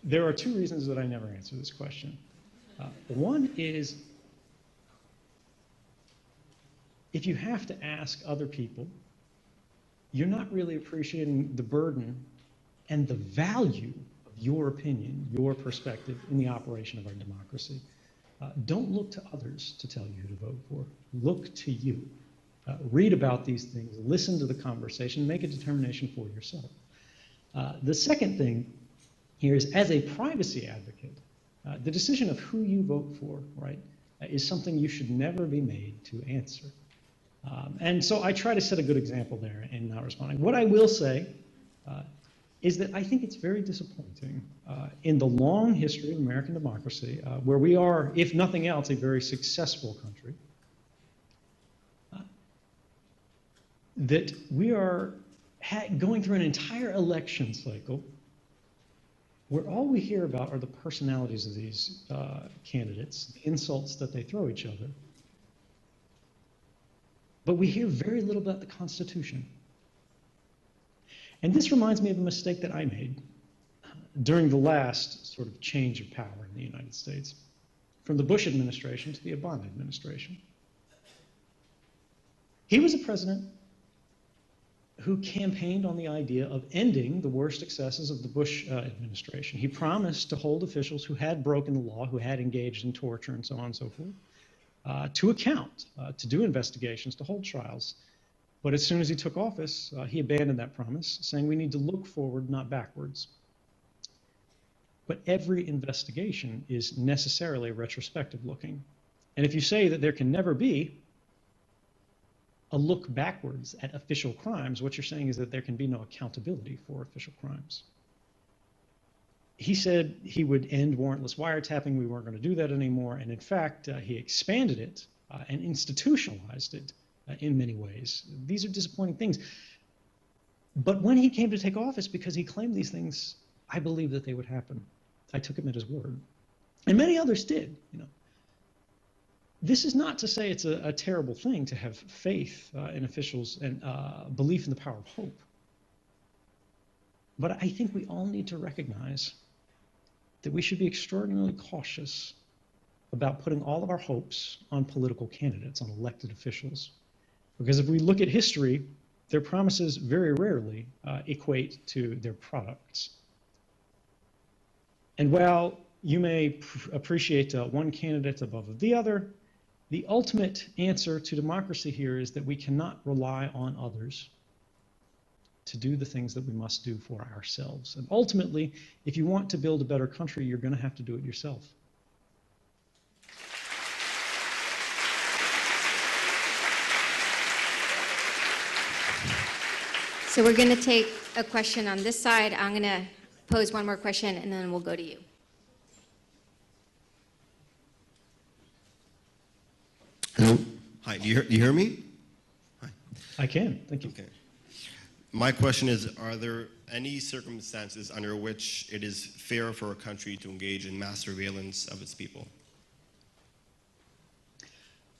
there are two reasons that I never answer this question. One is if you have to ask other people, you're not really appreciating the burden and the value of your opinion, your perspective in the operation of our democracy. Don't look to others to tell you who to vote for. Look to you. Read about these things, listen to the conversation, make a determination for yourself. The second thing here is, as a privacy advocate, the decision of who you vote for, right, is something you should never be made to answer. And so I try to set a good example there in not responding. What I will say is that I think it's very disappointing in the long history of American democracy, where we are, if nothing else, a very successful country, that we are going through an entire election cycle where all we hear about are the personalities of these candidates, the insults that they throw each other. But we hear very little about the Constitution. And this reminds me of a mistake that I made during the last sort of change of power in the United States, from the Bush administration to the Obama administration. He was a president who campaigned on the idea of ending the worst excesses of the Bush administration. He promised to hold officials who had broken the law, who had engaged in torture and so on and so forth, to account, to do investigations, to hold trials. But as soon as he took office, he abandoned that promise, saying we need to look forward, not backwards. But every investigation is necessarily retrospective looking. And if you say that there can never be a look backwards at official crimes, what you're saying is that there can be no accountability for official crimes. He said he would end warrantless wiretapping. We weren't going to do that anymore. And in fact, he expanded it and institutionalized it in many ways. These are disappointing things. But when he came to take office, because he claimed these things, I believed that they would happen. I took him at his word. And many others did, you know. This is not to say it's a terrible thing to have faith in officials and belief in the power of hope. But I think we all need to recognize that we should be extraordinarily cautious about putting all of our hopes on political candidates, on elected officials. Because if we look at history, their promises very rarely equate to their products. And while you may appreciate one candidate above the other, the ultimate answer to democracy here is that we cannot rely on others to do the things that we must do for ourselves. And ultimately, if you want to build a better country, you're going to have to do it yourself. So we're going to take a question on this side. I'm going to pose one more question, and then we'll go to you. Hello. Hi, do you hear me? Hi. I can, thank you. Okay. My question is, are there any circumstances under which it is fair for a country to engage in mass surveillance of its people?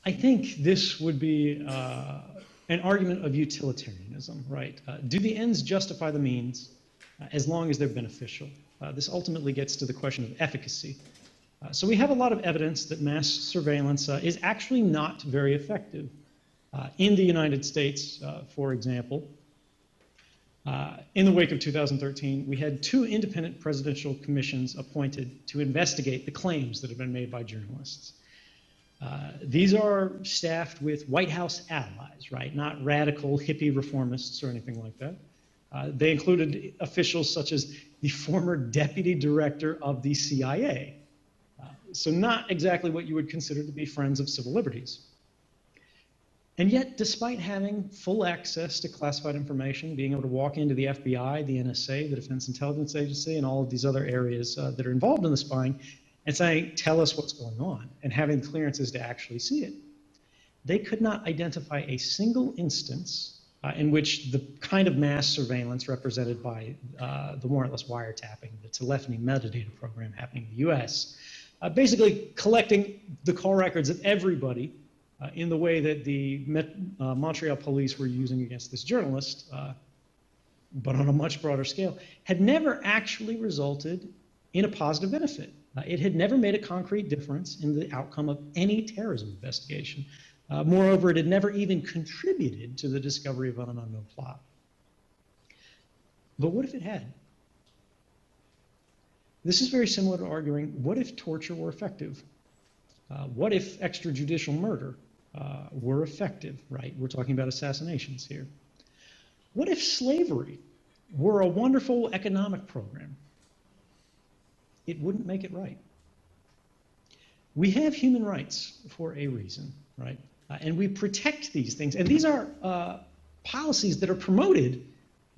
I think this would be an argument of utilitarianism, right? Do the ends justify the means as long as they're beneficial? This ultimately gets to the question of efficacy. So we have a lot of evidence that mass surveillance is actually not very effective. In the United States, for example, in the wake of 2013, we had 2 independent presidential commissions appointed to investigate the claims that have been made by journalists. These are staffed with White House allies, right? Not radical hippie reformists or anything like that. They included officials such as the former deputy director of the CIA. So not exactly what you would consider to be friends of civil liberties. And yet, despite having full access to classified information, being able to walk into the FBI, the NSA, the Defense Intelligence Agency, and all of these other areas that are involved in the spying, and saying, tell us what's going on, and having clearances to actually see it, they could not identify a single instance in which the kind of mass surveillance represented by the warrantless wiretapping, the telephony metadata program happening in the US, basically collecting the call records of everybody in the way that the Montreal police were using against this journalist, but on a much broader scale, had never actually resulted in a positive benefit. It had never made a concrete difference in the outcome of any terrorism investigation. Moreover, it had never even contributed to the discovery of an unknown plot. But what if it had? This is very similar to arguing, what if torture were effective? What if extrajudicial murder were effective, right? We're talking about assassinations here. What if slavery were a wonderful economic program? It wouldn't make it right. We have human rights for a reason, right? And we protect these things. And these are policies that are promoted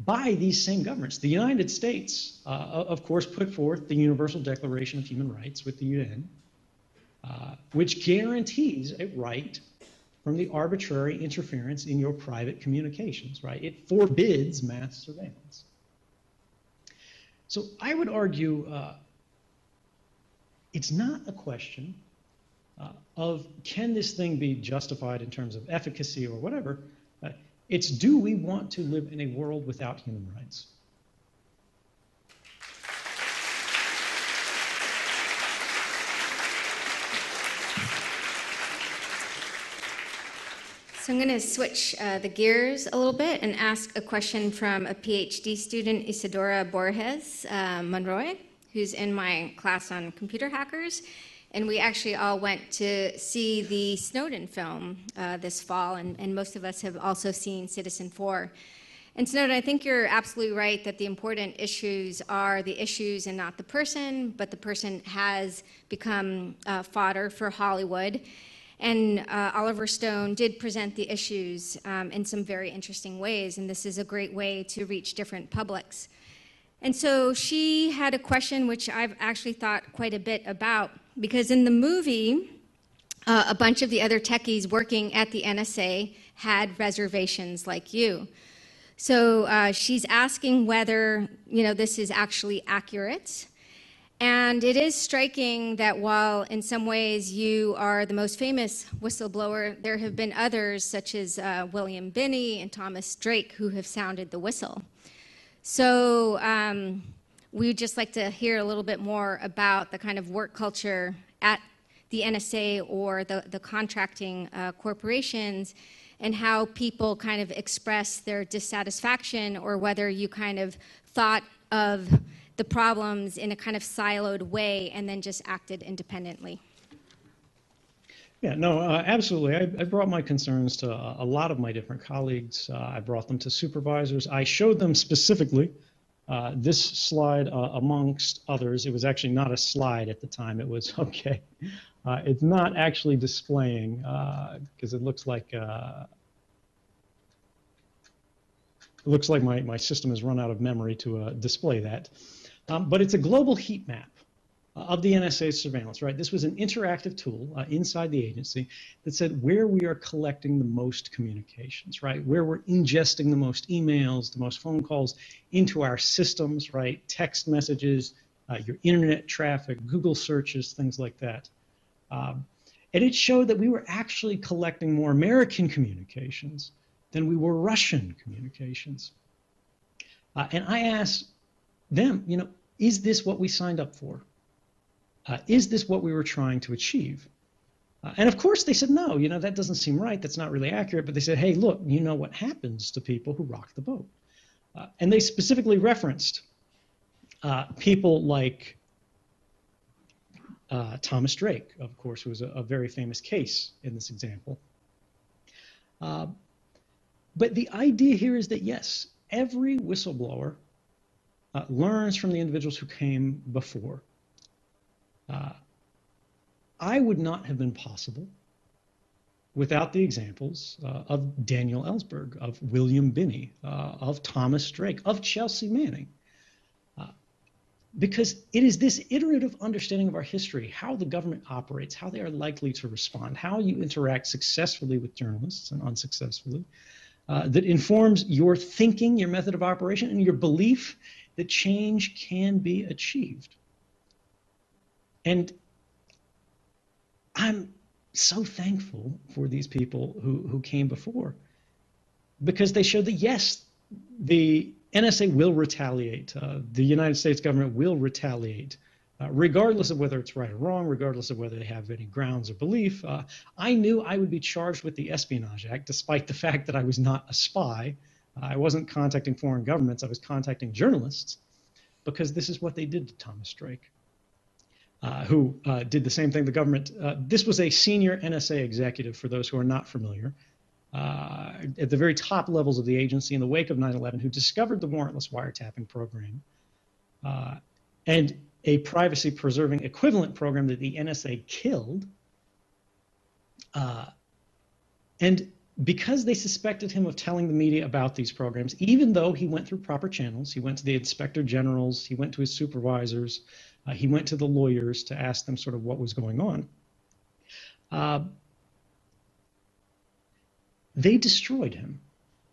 by these same governments. The United States, of course, put forth the Universal Declaration of Human Rights with the UN, which guarantees a right from the arbitrary interference in your private communications, right? It forbids mass surveillance. So I would argue it's not a question of can this thing be justified in terms of efficacy or whatever. It's do we want to live in a world without human rights? So I'm going to switch the gears a little bit and ask a question from a PhD student, Isadora Borges Monroy, who's in my class on computer hackers. And we actually all went to see the Snowden film this fall, and most of us have also seen Citizen4. And Snowden, I think you're absolutely right that the important issues are the issues and not the person, but the person has become fodder for Hollywood. And Oliver Stone did present the issues in some very interesting ways, and this is a great way to reach different publics. And so she had a question which I've actually thought quite a bit about, because in the movie, a bunch of the other techies working at the NSA had reservations like you. So she's asking whether, this is actually accurate. And it is striking that while in some ways you are the most famous whistleblower, there have been others such as William Binney and Thomas Drake who have sounded the whistle. So we'd just like to hear a little bit more about the kind of work culture at the NSA or the contracting corporations, and how people kind of express their dissatisfaction, or whether you kind of thought of the problems in a kind of siloed way and then just acted independently. Yeah, no, absolutely. I brought my concerns to a lot of my different colleagues. I brought them to supervisors. I showed them specifically this slide amongst others. It was actually not a slide at the time. It was, okay, it's not actually displaying because it looks like my system has run out of memory to display that. But it's a global heat map of the NSA's surveillance, right? This was an interactive tool inside the agency that said where we are collecting the most communications, right? Where we're ingesting the most emails, the most phone calls into our systems, right? Text messages, your internet traffic, Google searches, things like that. And it showed that we were actually collecting more American communications than we were Russian communications. And I asked them, is this what we signed up for? Is this what we were trying to achieve? And of course they said, no, that doesn't seem right. That's not really accurate. But they said, hey, look, you know what happens to people who rock the boat. And they specifically referenced people like Thomas Drake, of course, who was a very famous case in this example. But the idea here is that, yes, every whistleblower learns from the individuals who came before. I would not have been possible without the examples of Daniel Ellsberg, of William Binney, of Thomas Drake, of Chelsea Manning. Because it is this iterative understanding of our history, how the government operates, how they are likely to respond, how you interact successfully with journalists and unsuccessfully, that informs your thinking, your method of operation, and your belief that change can be achieved. And I'm so thankful for these people who came before, because they showed that, yes, the NSA will retaliate. The United States government will retaliate, regardless of whether it's right or wrong, regardless of whether they have any grounds or belief. I knew I would be charged with the Espionage Act, despite the fact that I was not a spy. I wasn't contacting foreign governments. I was contacting journalists, because this is what they did to Thomas Drake, who did the same thing. The government, this was a senior NSA executive, for those who are not familiar, at the very top levels of the agency in the wake of 9/11, who discovered the warrantless wiretapping program and a privacy-preserving equivalent program that the NSA killed. And because they suspected him of telling the media about these programs, even though he went through proper channels, he went to the inspector generals, he went to his supervisors, he went to the lawyers to ask them sort of what was going on, they destroyed him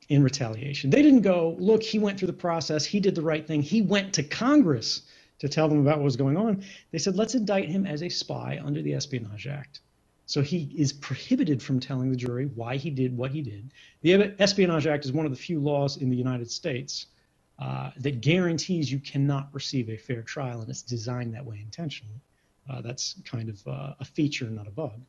in retaliation. They didn't go, look, he went through the process, he did the right thing, he went to Congress to tell them about what was going on. They said, let's indict him as a spy under the Espionage Act. So he is prohibited from telling the jury why he did what he did. The Espionage Act is one of the few laws in the United States that guarantees you cannot receive a fair trial, and it's designed that way intentionally. That's kind of a feature, not a bug.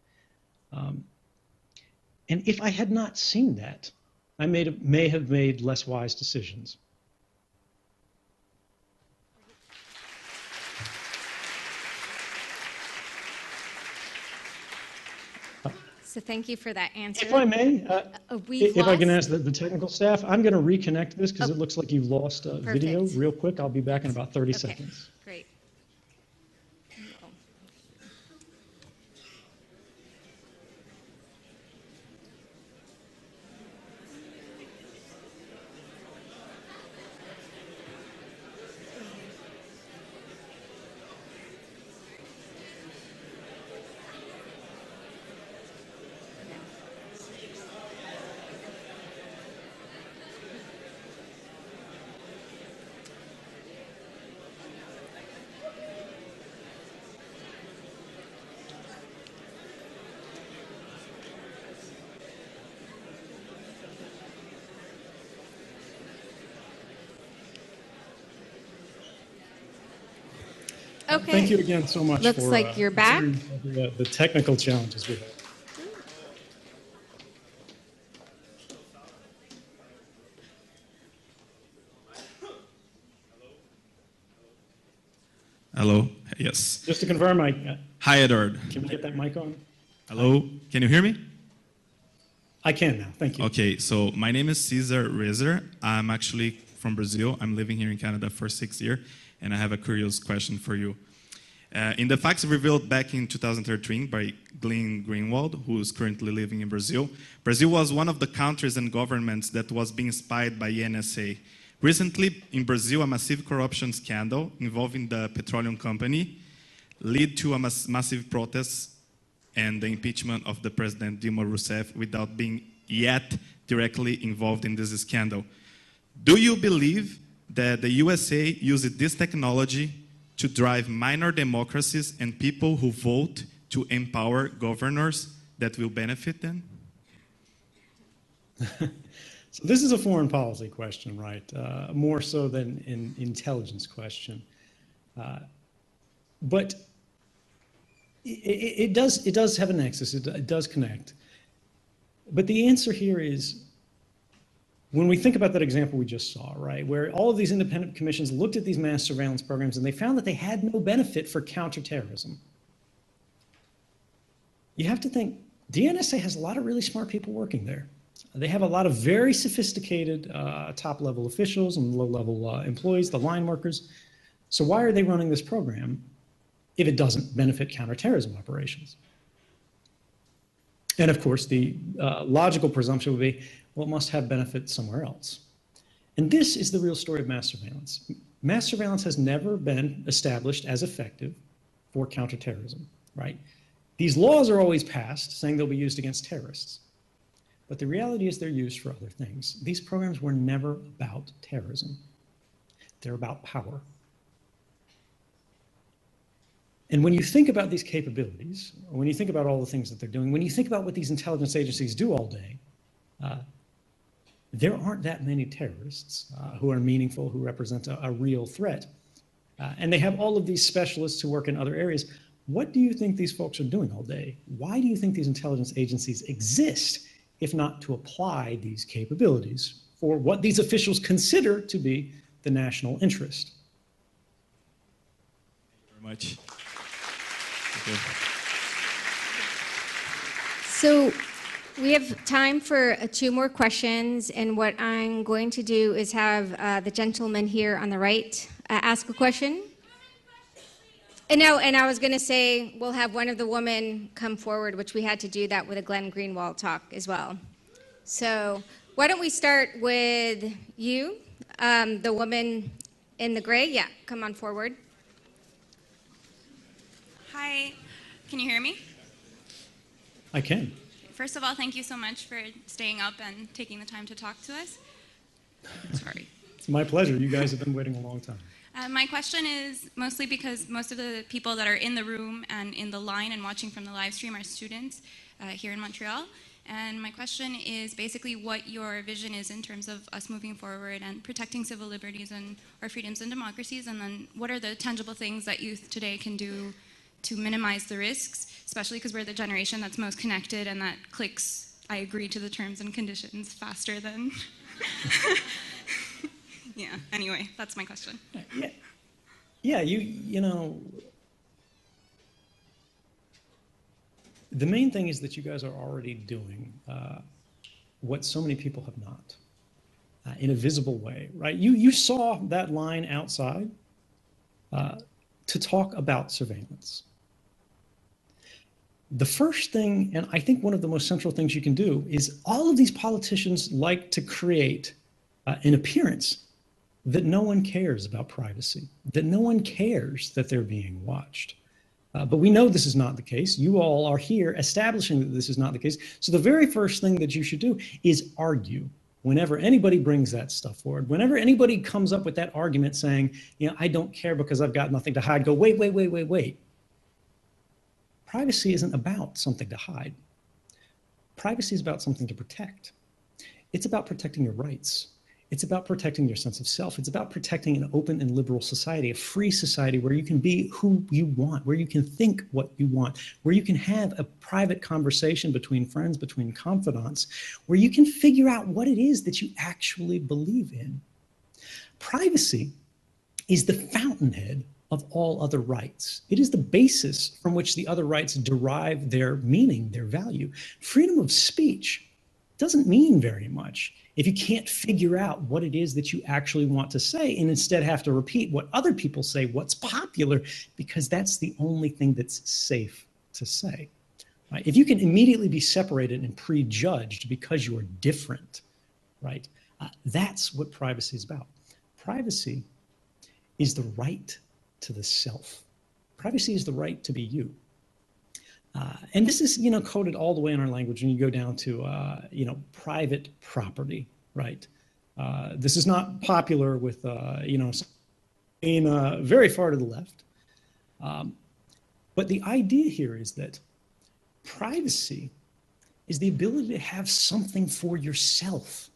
And if I had not seen that, I may have made less wise decisions. So thank you for that answer. If I may, if I can ask the technical staff, I'm going to reconnect this because it looks like you've lost video real quick. I'll be back in about 30 seconds. Great. Okay. Thank you again so much. Looks like you're back. The technical challenges we have. Hello. Yes. Just to confirm, Hi, Edward. Can we get that mic on? Hello. Can you hear me? I can now. Thank you. Okay. So my name is Cesar Rezer. I'm actually from Brazil. I'm living here in Canada for 6 years, and I have a curious question for you. In the facts revealed back in 2013 by Glenn Greenwald, who is currently living in Brazil, Brazil was one of the countries and governments that was being spied by NSA. Recently, in Brazil, a massive corruption scandal involving the petroleum company led to a massive protests and the impeachment of the President Dilma Rousseff without being yet directly involved in this scandal. Do you believe that the USA used this technology to drive minor democracies and people who vote to empower governors that will benefit them? So this is a foreign policy question, right? More so than an intelligence question. But it does have a nexus. It does connect. But the answer here is, when we think about that example we just saw, right, where all of these independent commissions looked at these mass surveillance programs and they found that they had no benefit for counterterrorism. You have to think, the NSA has a lot of really smart people working there. They have a lot of very sophisticated top-level officials and low-level employees, the line workers. So why are they running this program if it doesn't benefit counterterrorism operations? And of course, the logical presumption would be, well, it must have benefit somewhere else. And this is the real story of mass surveillance. Mass surveillance has never been established as effective for counterterrorism, right? These laws are always passed saying they'll be used against terrorists. But the reality is they're used for other things. These programs were never about terrorism. They're about power. And when you think about these capabilities, or when you think about all the things that they're doing, when you think about what these intelligence agencies do all day, there aren't that many terrorists who are meaningful, who represent a real threat. And they have all of these specialists who work in other areas. What do you think these folks are doing all day? Why do you think these intelligence agencies exist, if not to apply these capabilities for what these officials consider to be the national interest? Thank you very much. So we have time for 2 more questions, and what I'm going to do is have the gentleman here on the right ask a question. And I was going to say we'll have one of the women come forward, which we had to do that with a Glenn Greenwald talk as well. So why don't we start with you, the woman in the gray? Yeah, come on forward. Hi, can you hear me? I can. First of all, thank you so much for staying up and taking the time to talk to us. Sorry. It's my pleasure. You guys have been waiting a long time. My question is mostly because most of the people that are in the room and in the line and watching from the live stream are students here in Montreal. And my question is basically what your vision is in terms of us moving forward and protecting civil liberties and our freedoms and democracies, and then what are the tangible things that youth today can do to minimize the risks, especially because we're the generation that's most connected and that clicks, I agree to the terms and conditions faster than... Yeah, anyway, that's my question. Yeah, you know, the main thing is that you guys are already doing what so many people have not, in a visible way, right? You saw that line outside to talk about surveillance. The first thing, and I think one of the most central things you can do, is all of these politicians like to create an appearance that no one cares about privacy, that no one cares that they're being watched. But we know this is not the case. You all are here establishing that this is not the case. So the very first thing that you should do is argue whenever anybody brings that stuff forward. Whenever anybody comes up with that argument saying, you know, I don't care because I've got nothing to hide, go, wait. Privacy isn't about something to hide. Privacy is about something to protect. It's about protecting your rights. It's about protecting your sense of self. It's about protecting an open and liberal society, a free society where you can be who you want, where you can think what you want, where you can have a private conversation between friends, between confidants, where you can figure out what it is that you actually believe in. Privacy is the fountainhead of all other rights. It is the basis from which the other rights derive their meaning, their value. Freedom of speech doesn't mean very much if you can't figure out what it is that you actually want to say and instead have to repeat what other people say, what's popular, because that's the only thing that's safe to say. Right? If you can immediately be separated and prejudged because you're different, right? That's what privacy is about. Privacy is the right to the self. Privacy is the right to be you. And this is, you know, coded all the way in our language when you go down to, you know, private property, right? This is not popular with, you know, very far to the left. But the idea here is that privacy is the ability to have something for yourself,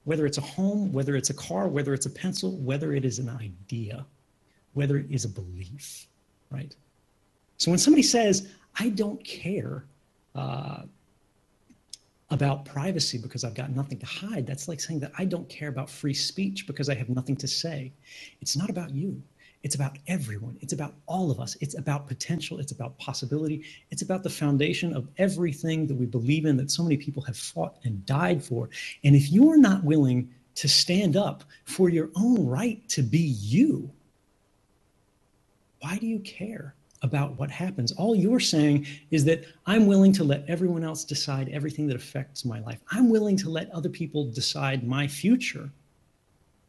whether it's a home, whether it's a car, whether it's a pencil, whether it is an idea, whether it is a belief, right? So when somebody says, I don't care about privacy because I've got nothing to hide, that's like saying that I don't care about free speech because I have nothing to say. It's not about you. It's about everyone. It's about all of us. It's about potential. It's about possibility. It's about the foundation of everything that we believe in, that so many people have fought and died for. And if you're not willing to stand up for your own right to be you, why do you care about what happens? All you're saying is that I'm willing to let everyone else decide everything that affects my life. I'm willing to let other people decide my future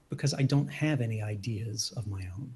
because I don't have any ideas of my own.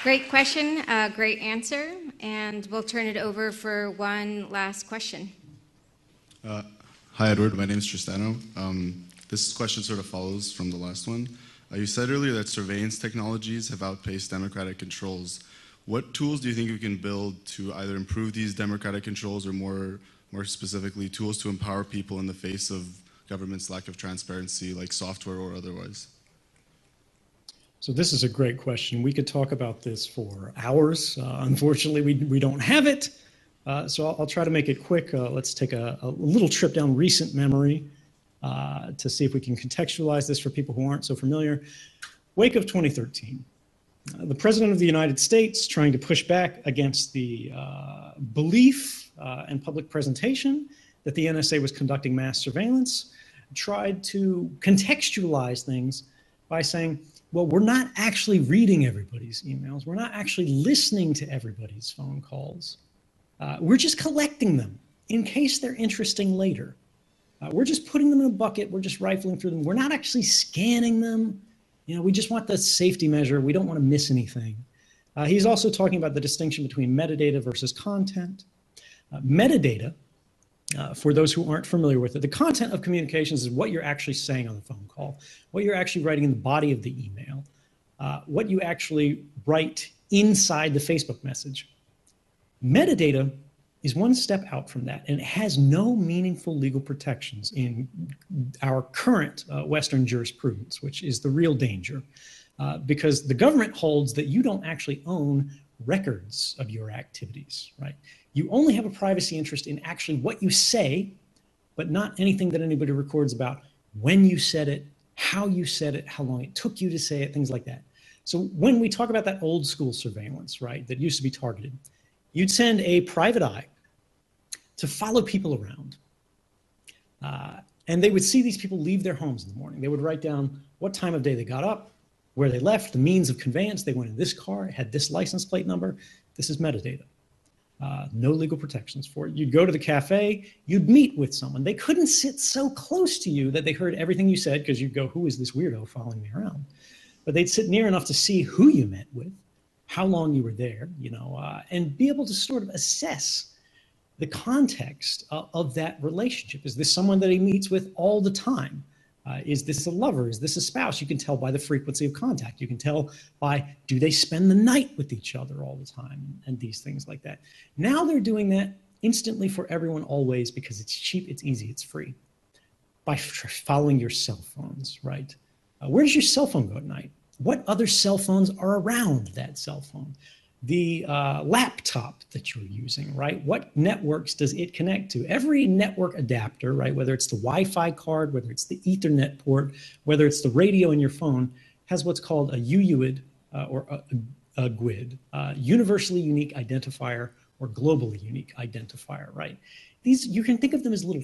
Great question, great answer, and we'll turn it over for one last question. Hi, Edward. My name is Tristano. This question sort of follows from the last one. You said earlier that surveillance technologies have outpaced democratic controls. What tools do you think we can build to either improve these democratic controls or more specifically, tools to empower people in the face of government's lack of transparency, like software or otherwise? So this is a great question. We could talk about this for hours. Unfortunately, we don't have it. So I'll try to make it quick. Let's take a little trip down recent memory to see if we can contextualize this for people who aren't so familiar. Wake of 2013. The President of the United States, trying to push back against the belief and public presentation that the NSA was conducting mass surveillance, tried to contextualize things by saying, well, we're not actually reading everybody's emails. We're not actually listening to everybody's phone calls. We're just collecting them in case they're interesting later. We're just putting them in a bucket. We're just rifling through them. We're not actually scanning them. You know, we just want the safety measure. We don't want to miss anything. He's also talking about the distinction between metadata versus content. Metadata, for those who aren't familiar with it, the content of communications is what you're actually saying on the phone call, what you're actually writing in the body of the email, what you actually write inside the Facebook message. Metadata is one step out from that, and it has no meaningful legal protections in our current Western jurisprudence, which is the real danger, because the government holds that you don't actually own records of your activities, right? You only have a privacy interest in actually what you say, but not anything that anybody records about when you said it, how long it took you to say it, things like that. So when we talk about that old school surveillance, right, that used to be targeted, you'd send a private eye to follow people around. And they would see these people leave their homes in the morning. They would write down what time of day they got up, where they left, the means of conveyance. They went in this car, it had this license plate number. This is metadata. No legal protections for it. You'd go to the cafe, you'd meet with someone. They couldn't sit so close to you that they heard everything you said, because you'd go, who is this weirdo following me around? But they'd sit near enough to see who you met with, how long you were there, you know, and be able to sort of assess the context of that relationship. Is this someone that he meets with all the time? Is this a lover? Is this a spouse? You can tell by the frequency of contact. You can tell by, do they spend the night with each other all the time, and these things like that. Now they're doing that instantly for everyone always, because it's cheap, it's easy, it's free, by following your cell phones, right? Where does your cell phone go at night? What other cell phones are around that cell phone? The laptop that you're using, right? What networks does it connect to? Every network adapter, right? Whether it's the Wi-Fi card, whether it's the Ethernet port, whether it's the radio in your phone, has what's called a UUID or a GUID, universally unique identifier or globally unique identifier, right? These, you can think of them as little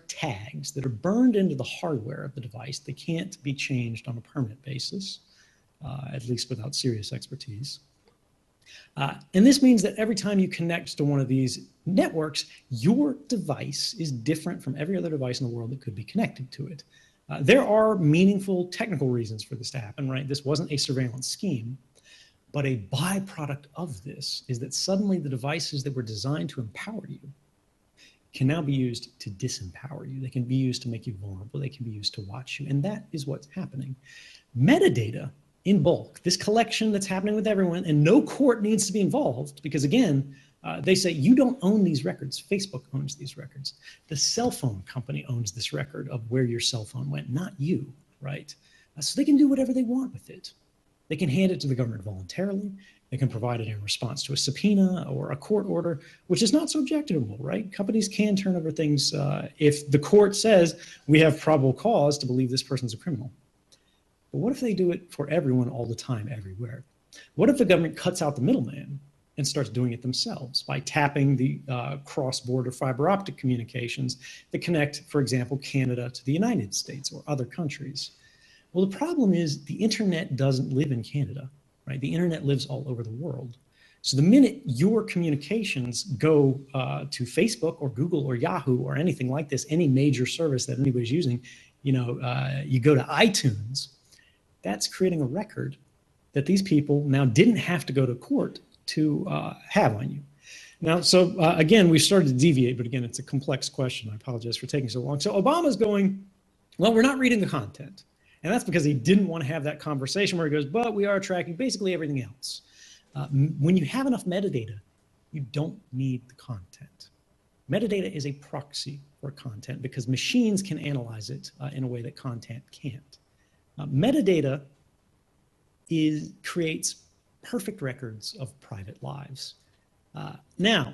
tags that are burned into the hardware of the device. They can't be changed on a permanent basis, at least without serious expertise. And this means that every time you connect to one of these networks, your device is different from every other device in the world that could be connected to it. There are meaningful technical reasons for this to happen, right? This wasn't a surveillance scheme, but a byproduct of this is that suddenly the devices that were designed to empower you can now be used to disempower you. They can be used to make you vulnerable. They can be used to watch you. And that is what's happening. Metadata in bulk, this collection that's happening with everyone, and no court needs to be involved because, again, they say you don't own these records. Facebook owns these records. The cell phone company owns this record of where your cell phone went, not you, right? So they can do whatever they want with it. They can hand it to the government voluntarily. They can provide it in response to a subpoena or a court order, which is not so objectionable, right? Companies can turn over things if the court says we have probable cause to believe this person's a criminal. But what if they do it for everyone all the time, everywhere? What if the government cuts out the middleman and starts doing it themselves by tapping the cross-border fiber optic communications that connect, for example, Canada to the United States or other countries? Well, the problem is the internet doesn't live in Canada, right? The internet lives all over the world. So the minute your communications go to Facebook or Google or Yahoo or anything like this, any major service that anybody's using, you go to iTunes, that's creating a record that these people now didn't have to go to court to have on you. Now, so again, we started to deviate, but again, it's a complex question. I apologize for taking so long. So Obama's going, well, we're not reading the content. And that's because he didn't want to have that conversation where he goes, but we are tracking basically everything else. When you have enough metadata, you don't need the content. Metadata is a proxy for content because machines can analyze it in a way that content can't. Metadata creates perfect records of private lives. Now,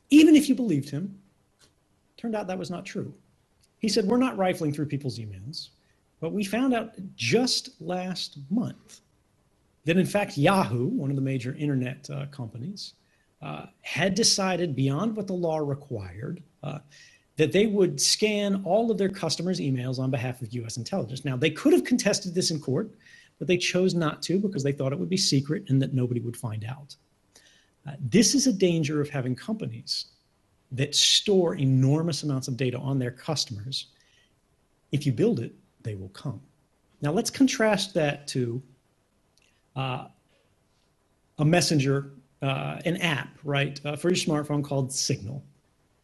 even if you believed him, turned out that was not true. He said, we're not rifling through people's emails, but we found out just last month that in fact Yahoo, one of the major internet companies, had decided beyond what the law required that they would scan all of their customers' emails on behalf of US intelligence. Now, they could have contested this in court, but they chose not to because they thought it would be secret and that nobody would find out. This is a danger of having companies that store enormous amounts of data on their customers. If you build it, they will come. Now, let's contrast that to a messenger, an app, right, for your smartphone called Signal.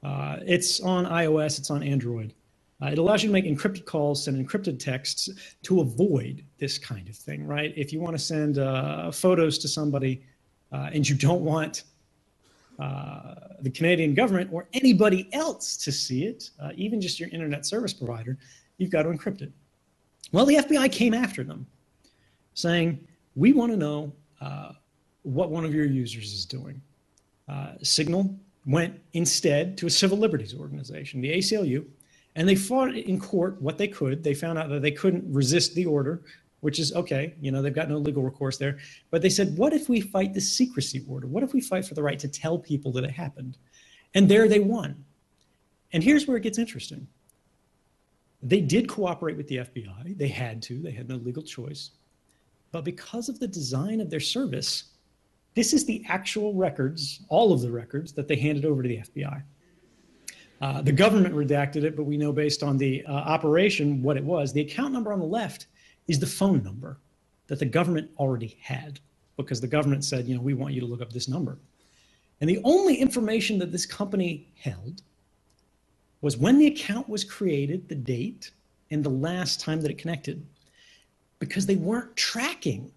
It's on iOS, it's on Android. It allows you to make encrypted calls, send encrypted texts to avoid this kind of thing, right? If you want to send photos to somebody and you don't want the Canadian government or anybody else to see it, even just your internet service provider, you've got to encrypt it. Well, the FBI came after them saying, we want to know what one of your users is doing. Signal went instead to a civil liberties organization, the ACLU, and they fought in court what they could. They found out that they couldn't resist the order, which is okay. They've got no legal recourse there. But they said, what if we fight the secrecy order? What if we fight for the right to tell people that it happened? And there they won. And here's where it gets interesting. They did cooperate with the FBI. They had to. They had no legal choice. But because of the design of their service, this is the actual records, all of the records that they handed over to the FBI. The government redacted it, but we know based on the operation what it was. The account number on the left is the phone number that the government already had because the government said, we want you to look up this number. And the only information that this company held was when the account was created, the date, and the last time that it connected, because they weren't tracking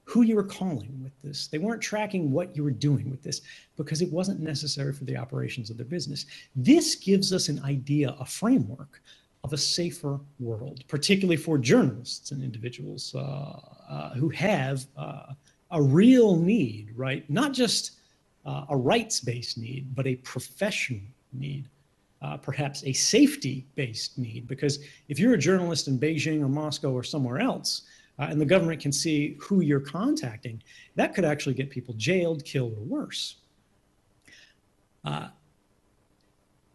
who you were calling with this. They weren't tracking what you were doing with this because it wasn't necessary for the operations of their business. This gives us an idea, a framework of a safer world, particularly for journalists and individuals who have a real need, right? Not just a rights-based need, but a professional need, perhaps a safety-based need. Because if you're a journalist in Beijing or Moscow or somewhere else, and the government can see who you're contacting, that could actually get people jailed, killed, or worse.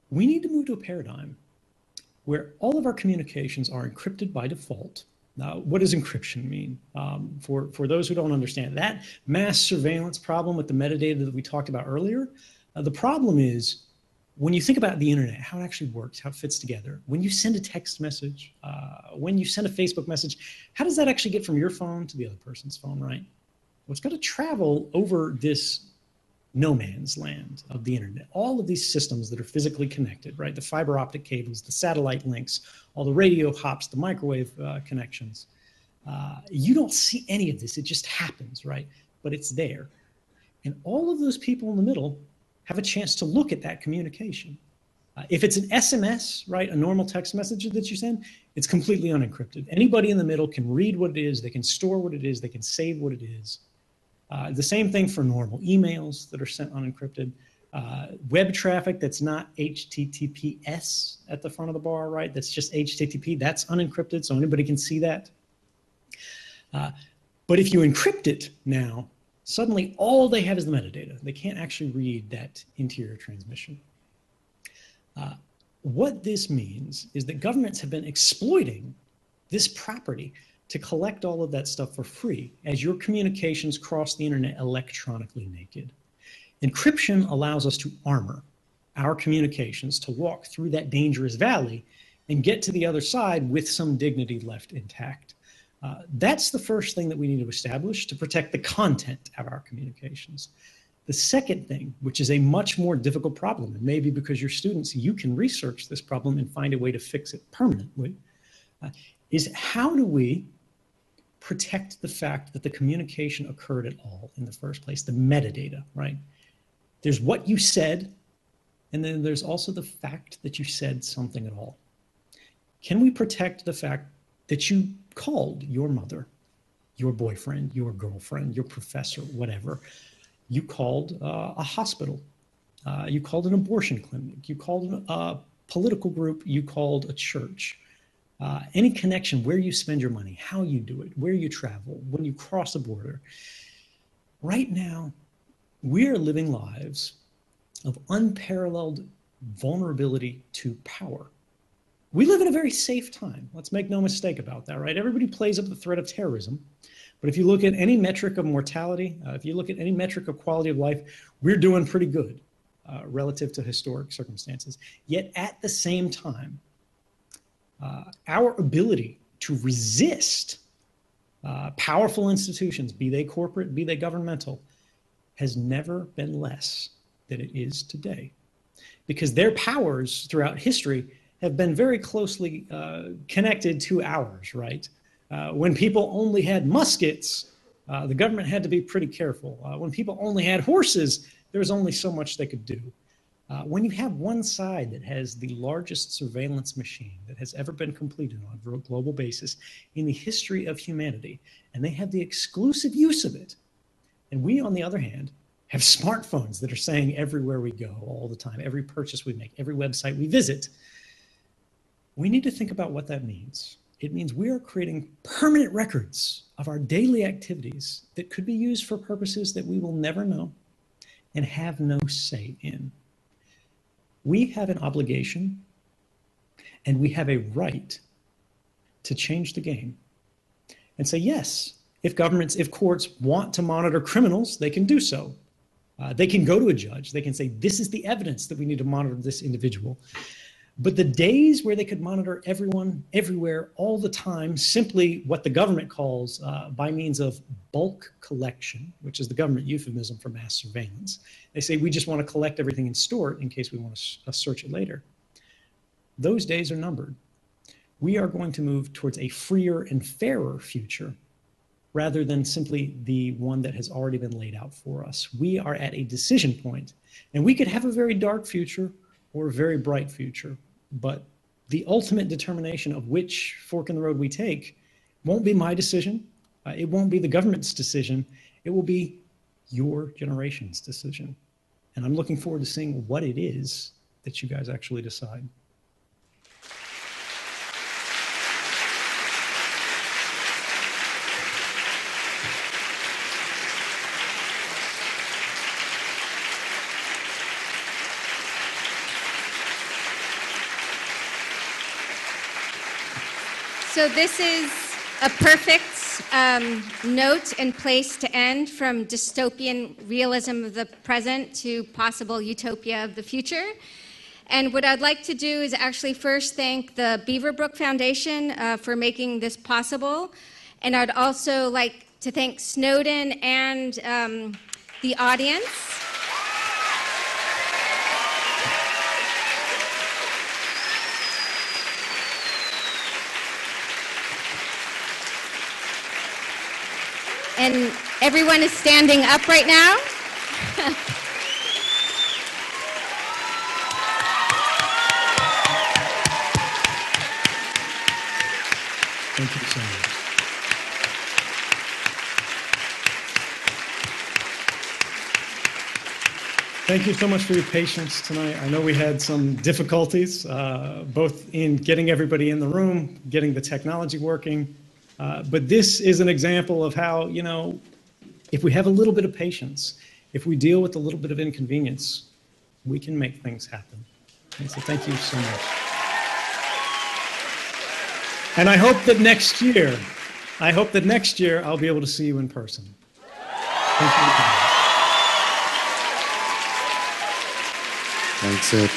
We need to move to a paradigm where all of our communications are encrypted by default. Now, what does encryption mean? For those who don't understand, that mass surveillance problem with the metadata that we talked about earlier, the problem is when you think about the internet, how it actually works, how it fits together, when you send a text message, when you send a Facebook message, how does that actually get from your phone to the other person's phone, right? Well, it's got to travel over this no man's land of the internet. All of these systems that are physically connected, right? The fiber optic cables, the satellite links, all the radio hops, the microwave connections. You don't see any of this. It just happens, right? But it's there. And all of those people in the middle have a chance to look at that communication. If it's an SMS, right, a normal text message that you send, it's completely unencrypted. Anybody in the middle can read what it is, they can store what it is, they can save what it is. The same thing for normal emails that are sent unencrypted. Web traffic that's not HTTPS at the front of the bar, right? That's just HTTP, that's unencrypted, so anybody can see that. But if you encrypt it now, suddenly all they have is the metadata. They can't actually read that interior transmission. What this means is that governments have been exploiting this property to collect all of that stuff for free as your communications cross the internet electronically naked. Encryption allows us to armor our communications to walk through that dangerous valley and get to the other side with some dignity left intact. That's the first thing that we need to establish to protect the content of our communications. The second thing, which is a much more difficult problem, and maybe because you're students, you can research this problem and find a way to fix it permanently, is how do we protect the fact that the communication occurred at all in the first place, the metadata, right? There's what you said, and then there's also the fact that you said something at all. Can we protect the fact that you called your mother, your boyfriend, your girlfriend, your professor, whatever? You called a hospital, you called an abortion clinic, you called a political group, you called a church. Any connection, where you spend your money, how you do it, where you travel, when you cross a border. Right now, we are living lives of unparalleled vulnerability to power. We live in a very safe time. Let's make no mistake about that, right? Everybody plays up the threat of terrorism. But if you look at any metric of mortality, if you look at any metric of quality of life, we're doing pretty good relative to historic circumstances. Yet at the same time, our ability to resist powerful institutions, be they corporate, be they governmental, has never been less than it is today. Because their powers throughout history have been very closely connected to ours, right? When people only had muskets, the government had to be pretty careful. When people only had horses, there was only so much they could do. When you have one side that has the largest surveillance machine that has ever been completed on a global basis in the history of humanity, and they have the exclusive use of it, and we, on the other hand, have smartphones that are saying everywhere we go all the time, every purchase we make, every website we visit, we need to think about what that means. It means we are creating permanent records of our daily activities that could be used for purposes that we will never know and have no say in. We have an obligation and we have a right to change the game and say, yes, if governments, if courts want to monitor criminals, they can do so. They can go to a judge. They can say, this is the evidence that we need to monitor this individual. But the days where they could monitor everyone, everywhere, all the time, simply what the government calls by means of bulk collection, which is the government euphemism for mass surveillance. They say, we just want to collect everything and store it in case we want to search it later. Those days are numbered. We are going to move towards a freer and fairer future rather than simply the one that has already been laid out for us. We are at a decision point, and we could have a very dark future or a very bright future, but the ultimate determination of which fork in the road we take won't be my decision. It won't be the government's decision. It will be your generation's decision. And I'm looking forward to seeing what it is that you guys actually decide. So this is a perfect note and place to end, from dystopian realism of the present to possible utopia of the future. And what I'd like to do is actually first thank the Beaverbrook Foundation for making this possible. And I'd also like to thank Snowden and the audience. And everyone is standing up right now. Thank you so much. Thank you so much for your patience tonight. I know we had some difficulties, both in getting everybody in the room, getting the technology working, but this is an example of how, you know, if we have a little bit of patience, if we deal with a little bit of inconvenience, we can make things happen. And so thank you so much. And I hope that next year I'll be able to see you in person. Thank you. Thanks, Ed.